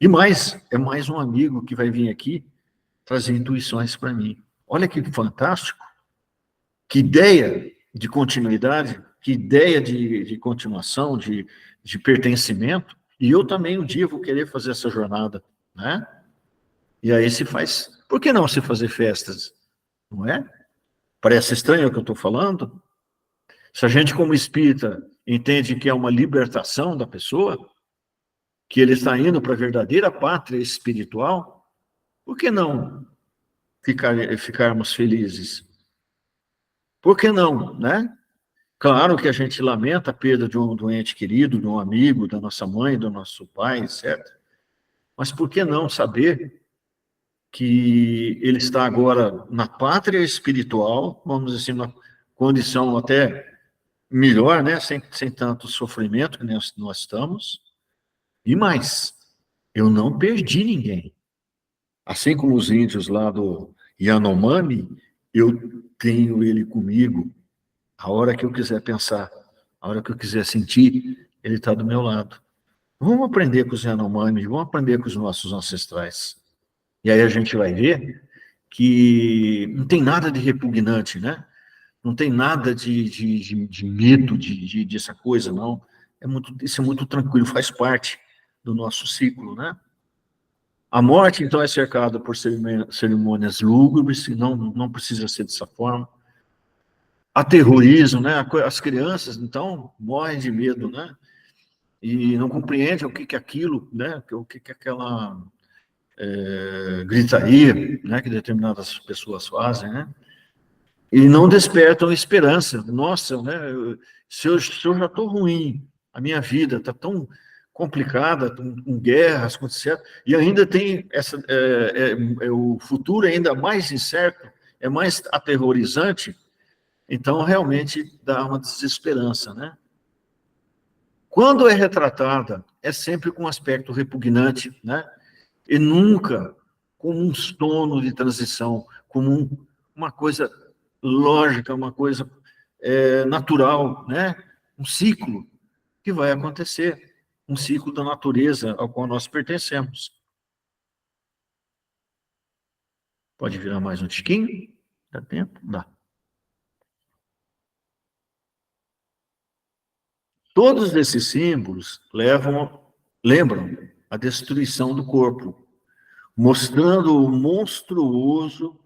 e mais, é mais um amigo que vai vir aqui trazer intuições para mim. Olha que fantástico, que ideia de continuidade, que ideia de continuação, de pertencimento, e eu também um dia vou querer fazer essa jornada, né? E aí se faz, por que não se fazer festas, não é? Parece estranho o que eu estou falando? Se a gente como espírita entende que é uma libertação da pessoa, que ele está indo para a verdadeira pátria espiritual, por que não ficarmos felizes? Por que não, né? Claro que a gente lamenta a perda de um ente querido, de um amigo, da nossa mãe, do nosso pai, etc. Mas por que não saber que ele está agora na pátria espiritual, vamos dizer assim, numa condição até melhor, né? Sem tanto sofrimento que nós estamos. E mais, eu não perdi ninguém. Assim como os índios lá do Yanomami, eu tenho ele comigo. A hora que eu quiser pensar, a hora que eu quiser sentir, ele está do meu lado. Vamos aprender com os Yanomami, vamos aprender com os nossos ancestrais. E aí a gente vai ver que não tem nada de repugnante, né? Não tem nada de medo dessa coisa, não. Isso é muito tranquilo, faz parte do nosso ciclo, né? A morte, então, é cercada por cerimônias lúgubres, e não precisa ser dessa forma. Aterrorismo, né? As crianças, então, morrem de medo, né? E não compreendem o que é aquilo, né? O que é aquela gritaria, né? Que determinadas pessoas fazem, né? E não despertam esperança. Nossa, né? Se eu já estou ruim, a minha vida está tão complicada, com guerras, com etc. E ainda tem o futuro ainda mais incerto, é mais aterrorizante. Então, realmente, dá uma desesperança, né? Quando é retratada, é sempre com um aspecto repugnante, né? E nunca como um sono de transição, como uma coisa lógica, uma coisa natural, né? Um ciclo que vai acontecer, um ciclo da natureza ao qual nós pertencemos. Pode virar mais um tiquinho? Dá tempo? Dá. Todos esses símbolos lembram a destruição do corpo, mostrando o monstruoso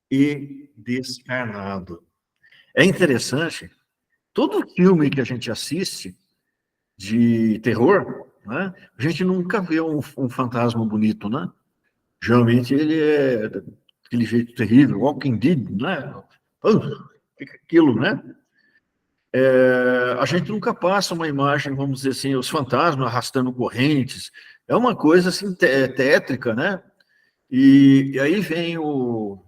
e descarnado. É interessante, todo filme que a gente assiste de terror, né, a gente nunca vê um fantasma bonito, né? Geralmente ele é daquele jeito terrível, Walking Dead, né? Fica aquilo, né? A gente nunca passa uma imagem, vamos dizer assim, os fantasmas arrastando correntes. É uma coisa assim tétrica, né? E aí vem o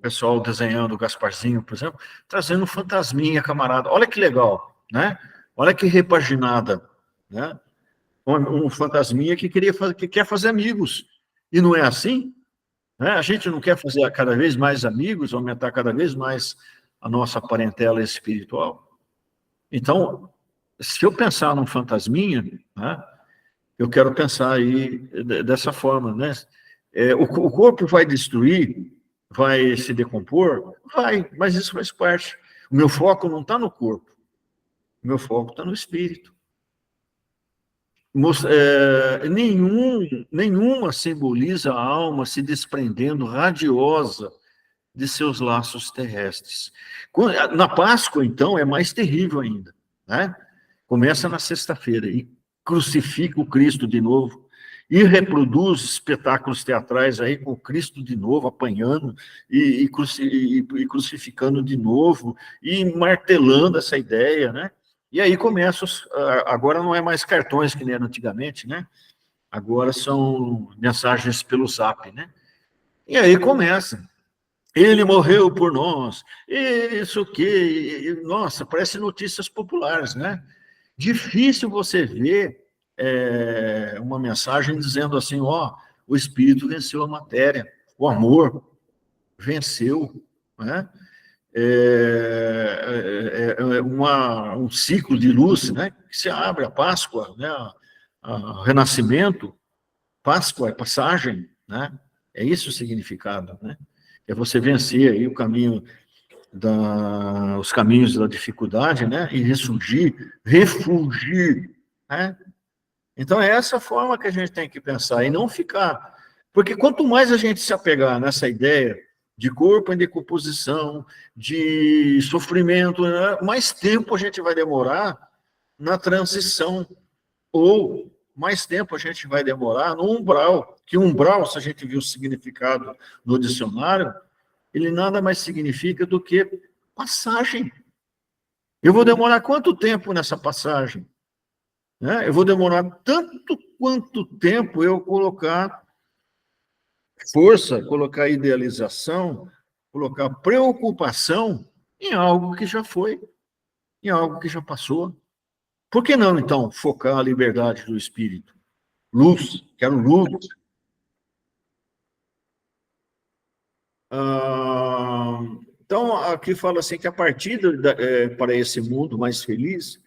pessoal desenhando o Gasparzinho, por exemplo, trazendo um fantasminha, camarada. Olha que legal, né? Olha que repaginada, né? Um fantasminha que quer fazer amigos. E não é assim, né? A gente não quer fazer cada vez mais amigos, aumentar cada vez mais a nossa parentela espiritual. Então, se eu pensar num fantasminha, né, eu quero pensar aí dessa forma, né? O corpo vai destruir, vai se decompor? Vai, mas isso faz parte. O meu foco não está no corpo, o meu foco está no espírito. Nenhuma simboliza a alma se desprendendo radiosa de seus laços terrestres. Na Páscoa, então, é mais terrível ainda, né? Começa na sexta-feira e crucifica o Cristo de novo e reproduz espetáculos teatrais aí com o Cristo de novo apanhando e crucificando de novo e martelando essa ideia, né? E aí começa, agora não é mais cartões que nem era antigamente, né? Agora são mensagens pelo Zap, né? E aí começa. Ele morreu por nós, isso que, nossa, parece notícias populares, né? Difícil você ver uma mensagem dizendo assim, ó, o espírito venceu a matéria, o amor venceu, né? Um ciclo de luz, né? Que se abre a Páscoa, né? O renascimento, Páscoa é passagem, né? É isso o significado, né? É você vencer aí o caminho os caminhos da dificuldade, né? E ressurgir, refugir, né? Então é essa forma que a gente tem que pensar e não ficar, porque quanto mais a gente se apegar nessa ideia de corpo em decomposição, de sofrimento, né? Mais tempo a gente vai demorar na transição ou mais tempo a gente vai demorar no umbral, que umbral, se a gente viu o significado no dicionário, ele nada mais significa do que passagem. Eu vou demorar quanto tempo nessa passagem? Né? Eu vou demorar tanto quanto tempo eu colocar força, colocar idealização, colocar preocupação em algo que já foi, em algo que já passou. Por que não, então, focar a liberdade do espírito? Luz, quero luz. Então, aqui fala assim que a partida para esse mundo mais feliz,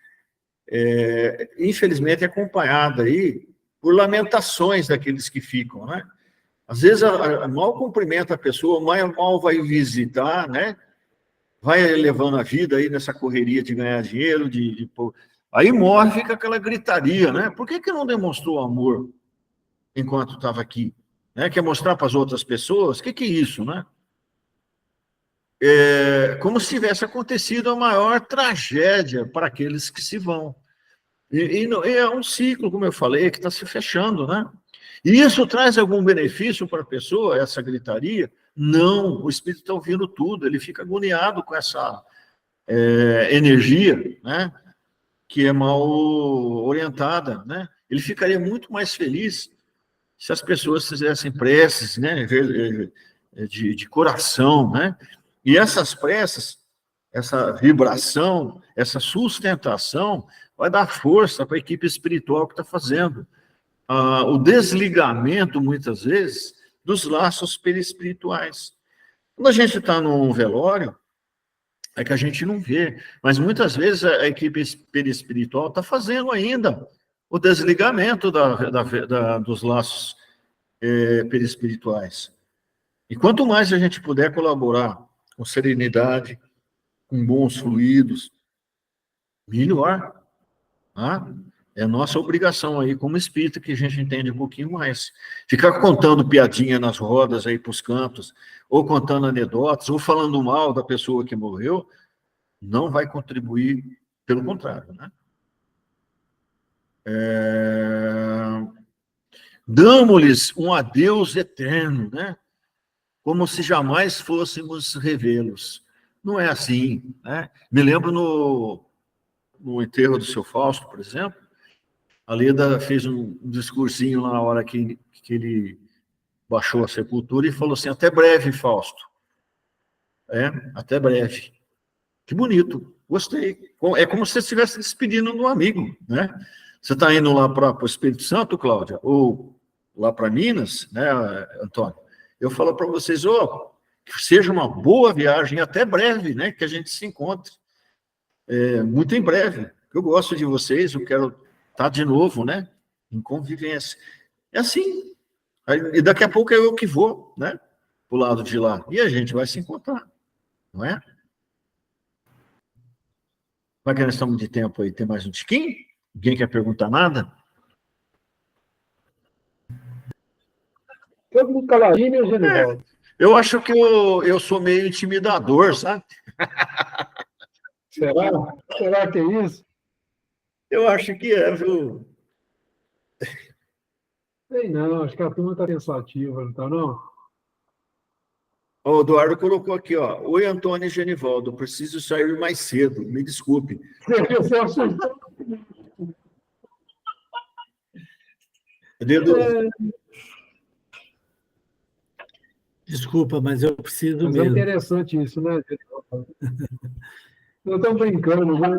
infelizmente, é acompanhada aí por lamentações daqueles que ficam, né? Às vezes, mal cumprimenta a pessoa, mal vai visitar, né? Vai levando a vida aí nessa correria de ganhar dinheiro, aí morre, fica aquela gritaria, né? Por que não demonstrou amor enquanto estava aqui? Né? Quer mostrar para as outras pessoas? O que é isso, né? Como se tivesse acontecido a maior tragédia para aqueles que se vão. E é um ciclo, como eu falei, que está se fechando, né? E isso traz algum benefício para a pessoa, essa gritaria? Não, o espírito está ouvindo tudo, ele fica agoniado com essa energia, né? Que é mal orientada, né? Ele ficaria muito mais feliz se as pessoas fizessem preces, né? De coração, né? E essas preces, essa vibração, essa sustentação, vai dar força para a equipe espiritual que está fazendo. O desligamento, muitas vezes, dos laços perispirituais. Quando a gente está num velório, é que a gente não vê, mas muitas vezes a equipe perispiritual está fazendo ainda o desligamento dos laços perispirituais. E quanto mais a gente puder colaborar com serenidade, com bons fluidos, melhor. Tá? É nossa obrigação aí, como espírita, que a gente entende um pouquinho mais. Ficar contando piadinha nas rodas aí para os cantos, ou contando anedotas, ou falando mal da pessoa que morreu, não vai contribuir, pelo contrário, né? Damos-lhes um adeus eterno, né? Como se jamais fôssemos revê-los. Não é assim, né? Me lembro no enterro do seu Fausto, por exemplo, a Leda fez um discursinho lá na hora que ele baixou a sepultura e falou assim, até breve, Fausto. Até breve. Que bonito, gostei. É como se você estivesse despedindo de um amigo, né? Você está indo lá para o Espírito Santo, Cláudia, ou lá para Minas, né, Antônio? Eu falo para vocês, que seja uma boa viagem, até breve, né, que a gente se encontre. Muito em breve. Eu gosto de vocês, eu quero estar de novo, né, em convivência. É assim. E daqui a pouco é eu que vou, né, para o lado de lá. E a gente vai se encontrar, não é? Como é que nós estamos de tempo aí? Tem mais um tiquinho? Ninguém quer perguntar nada? Todo mundo caladinho, né, Genivaldo? Eu acho que eu sou meio intimidador, sabe? Será? Será que é isso? Eu acho que é, viu? Sei não, acho que a turma está pensativa, não está, não? O Eduardo colocou aqui, ó. Oi, Antônio e Genivaldo, preciso sair mais cedo, me desculpe. Desculpa, mas eu preciso Mas é mesmo. interessante isso, né, Genivaldo? Nós estamos brincando, né?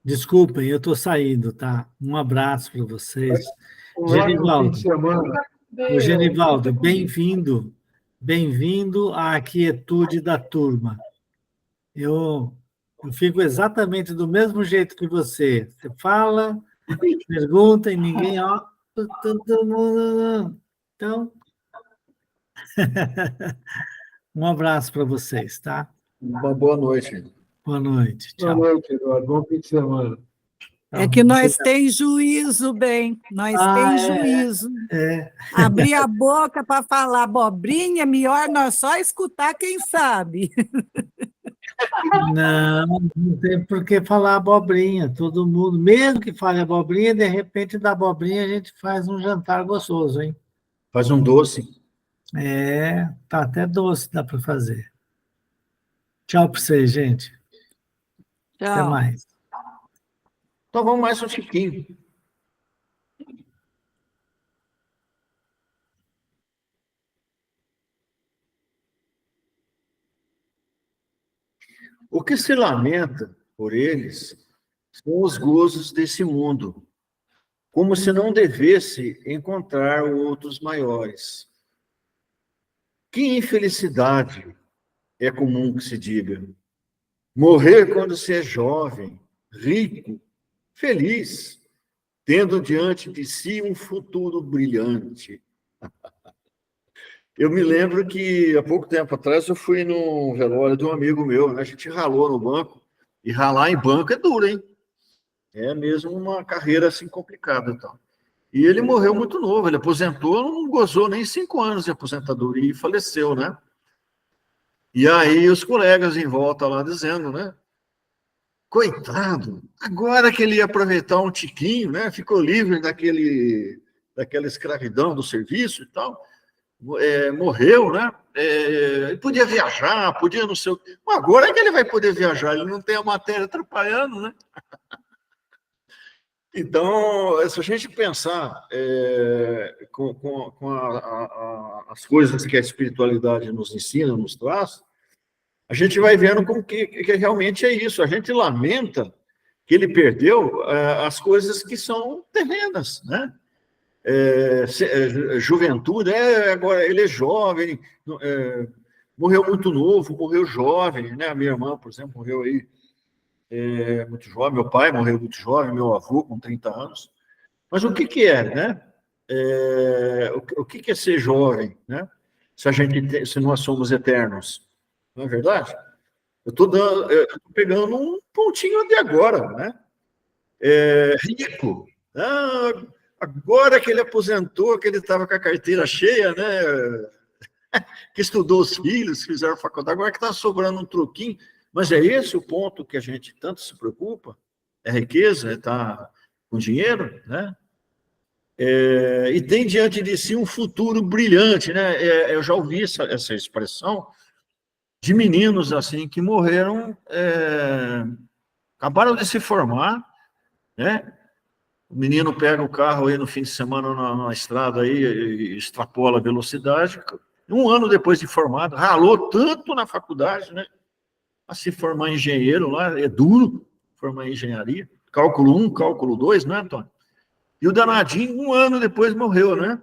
Desculpem, eu estou saindo, tá? Um abraço para vocês. Um Genivaldo, fim de semana. ô, Genivaldo, bem-vindo. Bem-vindo à quietude da turma. Eu fico exatamente do mesmo jeito que você. Você fala, pergunta e ninguém, ó. Então, um abraço para vocês, tá? Uma boa noite. Boa noite. Boa Tchau. noite, Eduardo. Bom fim de semana. É que nós tem juízo, bem, nós tem juízo. Abrir a boca para falar abobrinha, melhor nós só escutar quem sabe. Não tem por que falar abobrinha. Todo mundo, mesmo que fale abobrinha, de repente da abobrinha a gente faz um jantar gostoso, hein? Faz um doce. Tá até doce, dá para fazer. Tchau para vocês, gente. Tchau. Até mais. Então vamos mais um tiquinho. O que se lamenta por eles são os gozos desse mundo, como se não devesse encontrar outros maiores. Que infelicidade é comum que se diga. Morrer quando se é jovem, rico, feliz, tendo diante de si um futuro brilhante. Eu me lembro que, há pouco tempo atrás, eu fui no velório de um amigo meu, né? A gente ralou no banco, e ralar em banco é duro, hein? É mesmo uma carreira assim complicada. Então. E ele morreu muito novo, ele aposentou, não gozou nem 5 anos de aposentadoria e faleceu, né? E aí os colegas em volta lá dizendo, né? Coitado, agora que ele ia aproveitar um tiquinho, né? Ficou livre daquela escravidão do serviço e tal. Morreu, né? Ele podia viajar, podia não sei o quê. Agora é que ele vai poder viajar, ele não tem a matéria atrapalhando, né? Então, se a gente pensar com as coisas que a espiritualidade nos ensina, nos traz, a gente vai vendo como que realmente é isso. A gente lamenta que ele perdeu as coisas que são terrenas, né? Juventude, agora ele é jovem, morreu muito novo, morreu jovem, né? A minha irmã, por exemplo, morreu aí muito jovem, meu pai morreu muito jovem, meu avô com 30 anos. Mas o que é, né? O que é ser jovem, né? Se nós somos eternos, não é verdade? Eu estou pegando um pontinho de agora, né? Rico. Agora que ele aposentou, que ele estava com a carteira cheia, né? Que estudou os filhos, fizeram faculdade, agora que está sobrando um troquinho. Mas é esse o ponto que a gente tanto se preocupa? É riqueza, é estar com dinheiro, né? E tem diante de si um futuro brilhante, né? Eu já ouvi essa expressão de meninos assim que morreram, acabaram de se formar, né? O menino pega o carro aí no fim de semana na estrada aí e extrapola a velocidade. 1 ano depois de formado, ralou tanto na faculdade, né? A se formar engenheiro lá, é duro formar em engenharia. Cálculo 1, cálculo 2, né, Antônio? E o danadinho, 1 ano depois, morreu, né?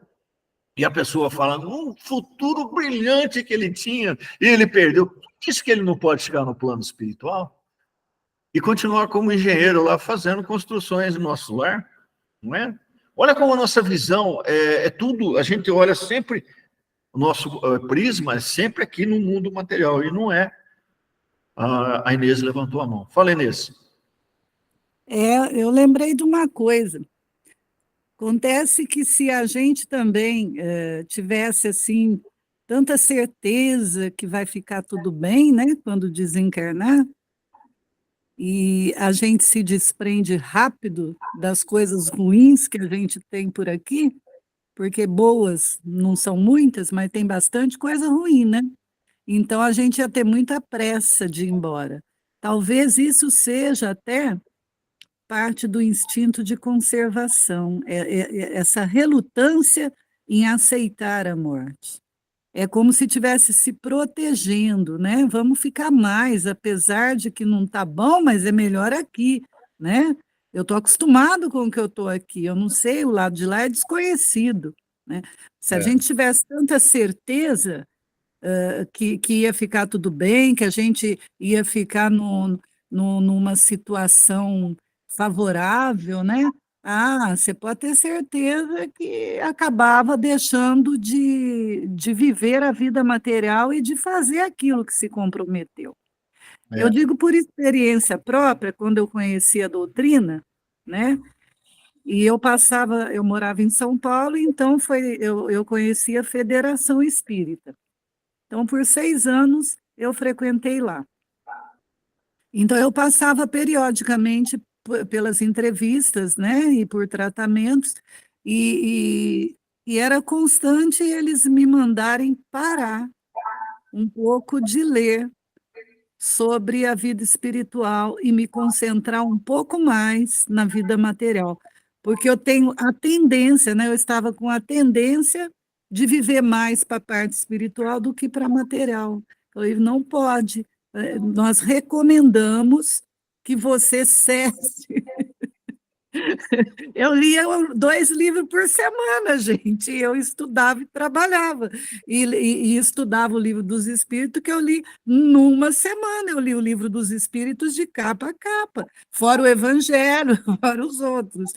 E a pessoa fala, um futuro brilhante que ele tinha, e ele perdeu. Diz que ele não pode chegar no plano espiritual e continuar como engenheiro lá, fazendo construções no nosso lar, não é? Olha como a nossa visão é tudo, a gente olha sempre, o nosso prisma é sempre aqui no mundo material, e não é. A Inês levantou a mão. Fala, Inês. Eu lembrei de uma coisa. Acontece que se a gente também tivesse assim tanta certeza que vai ficar tudo bem, né, quando desencarnar, e a gente se desprende rápido das coisas ruins que a gente tem por aqui, porque boas não são muitas, mas tem bastante coisa ruim, né? Então a gente ia ter muita pressa de ir embora. Talvez isso seja até parte do instinto de conservação, essa relutância em aceitar a morte. É como se estivesse se protegendo, né? Vamos ficar mais, apesar de que não está bom, mas é melhor aqui, né? Eu estou acostumado com o que eu estou aqui, eu não sei, o lado de lá é desconhecido, né? Se a gente tivesse tanta certeza que ia ficar tudo bem, que a gente ia ficar numa situação favorável, né? Você pode ter certeza que acabava deixando de viver a vida material e de fazer aquilo que se comprometeu. Eu digo por experiência própria, quando eu conheci a doutrina, né? E eu morava em São Paulo, então eu conheci a Federação Espírita. Então, por 6 anos, eu frequentei lá. Então, eu passava periodicamente pelas entrevistas, né, e por tratamentos, e era constante eles me mandarem parar um pouco de ler sobre a vida espiritual e me concentrar um pouco mais na vida material, porque eu tenho a tendência, né, eu estava com a tendência de viver mais para a parte espiritual do que para a material. Então, ele não pode. Nós recomendamos que você cesse Eu lia 2 livros por semana, gente. Eu estudava e trabalhava. E estudava o livro dos Espíritos, que eu li numa semana. Eu li o livro dos Espíritos de capa a capa, fora o Evangelho, fora os outros.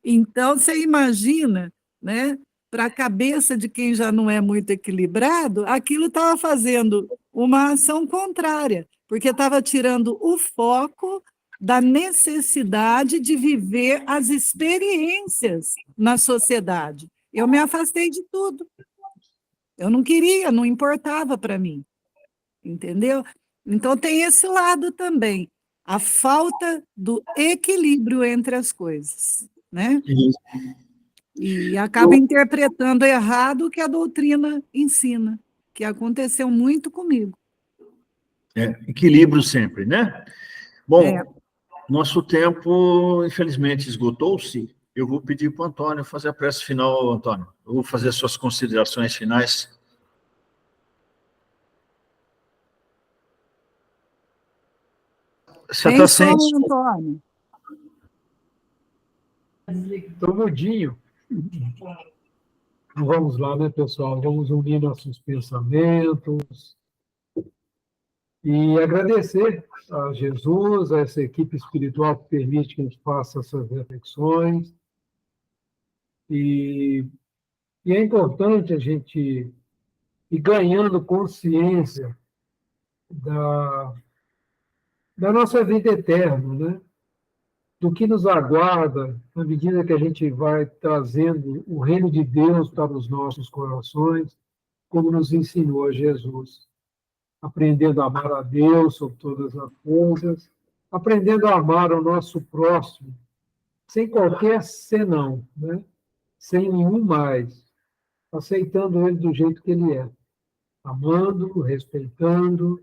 Então, você imagina, né? Para a cabeça de quem já não é muito equilibrado, aquilo estava fazendo uma ação contrária, porque estava tirando o foco da necessidade de viver as experiências na sociedade. Eu me afastei de tudo. Eu não queria, não importava para mim, entendeu? Então tem esse lado também, a falta do equilíbrio entre as coisas, né? E acaba interpretando errado o que a doutrina ensina, que aconteceu muito comigo. Equilíbrio sempre, né? Bom, É. nosso tempo, infelizmente, esgotou-se. Eu vou pedir para o Antônio fazer a prece final, Antônio. Eu vou fazer as suas considerações finais. Você está sem... Antônio. Estou mudinho. Então, vamos lá, né, pessoal? Vamos unir nossos pensamentos e agradecer a Jesus, a essa equipe espiritual que permite que a gente faça essas reflexões. E é importante a gente ir ganhando consciência da nossa vida eterna, né? Do que nos aguarda na medida que a gente vai trazendo o reino de Deus para os nossos corações, como nos ensinou Jesus. Aprendendo a amar a Deus sobre todas as coisas, aprendendo a amar o nosso próximo, sem qualquer senão, né? Sem nenhum mais, aceitando ele do jeito que ele é, amando, respeitando,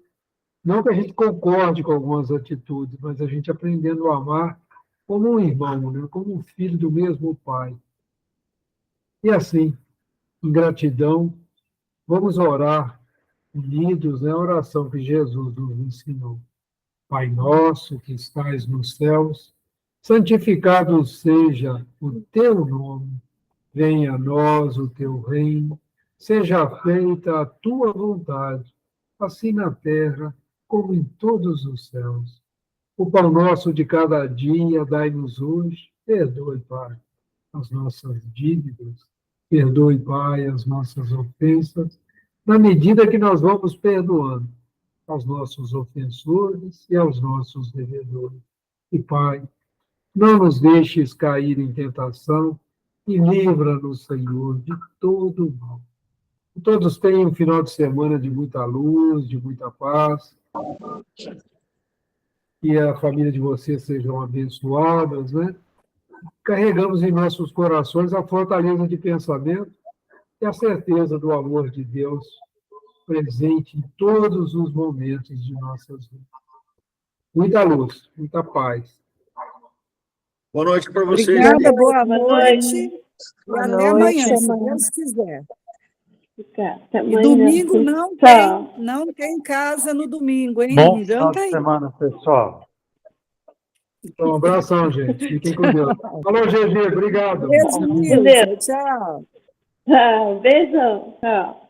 não que a gente concorde com algumas atitudes, mas a gente aprendendo a amar como um irmão, né? Como um filho do mesmo pai. E assim, em gratidão, vamos orar unidos, né? A oração que Jesus nos ensinou. Pai nosso que estais nos céus, santificado seja o teu nome, venha a nós o teu reino, seja feita a tua vontade, assim na terra como em todos os céus. O pão nosso de cada dia dai-nos hoje, perdoe, Pai, as nossas dívidas, perdoe, Pai, as nossas ofensas, na medida que nós vamos perdoando aos nossos ofensores e aos nossos devedores. E, Pai, não nos deixes cair em tentação e livra-nos, Senhor, de todo mal. Que todos tenham um final de semana de muita luz, de muita paz. Que a família de vocês sejam abençoadas, né? Carregamos em nossos corações a fortaleza de pensamento e a certeza do amor de Deus presente em todos os momentos de nossas vidas. Muita luz, muita paz. Boa noite para vocês. Obrigada, boa noite. noite. E até amanhã, se Deus quiser. Até E amanhã. domingo não tem casa no domingo, hein? Bom Não final janta de aí. semana, pessoal. Então, um abração, gente. Fiquem com Deus. Falou, GG. Obrigado. Beijo, Nilson. Tchau. Beijão. Tchau.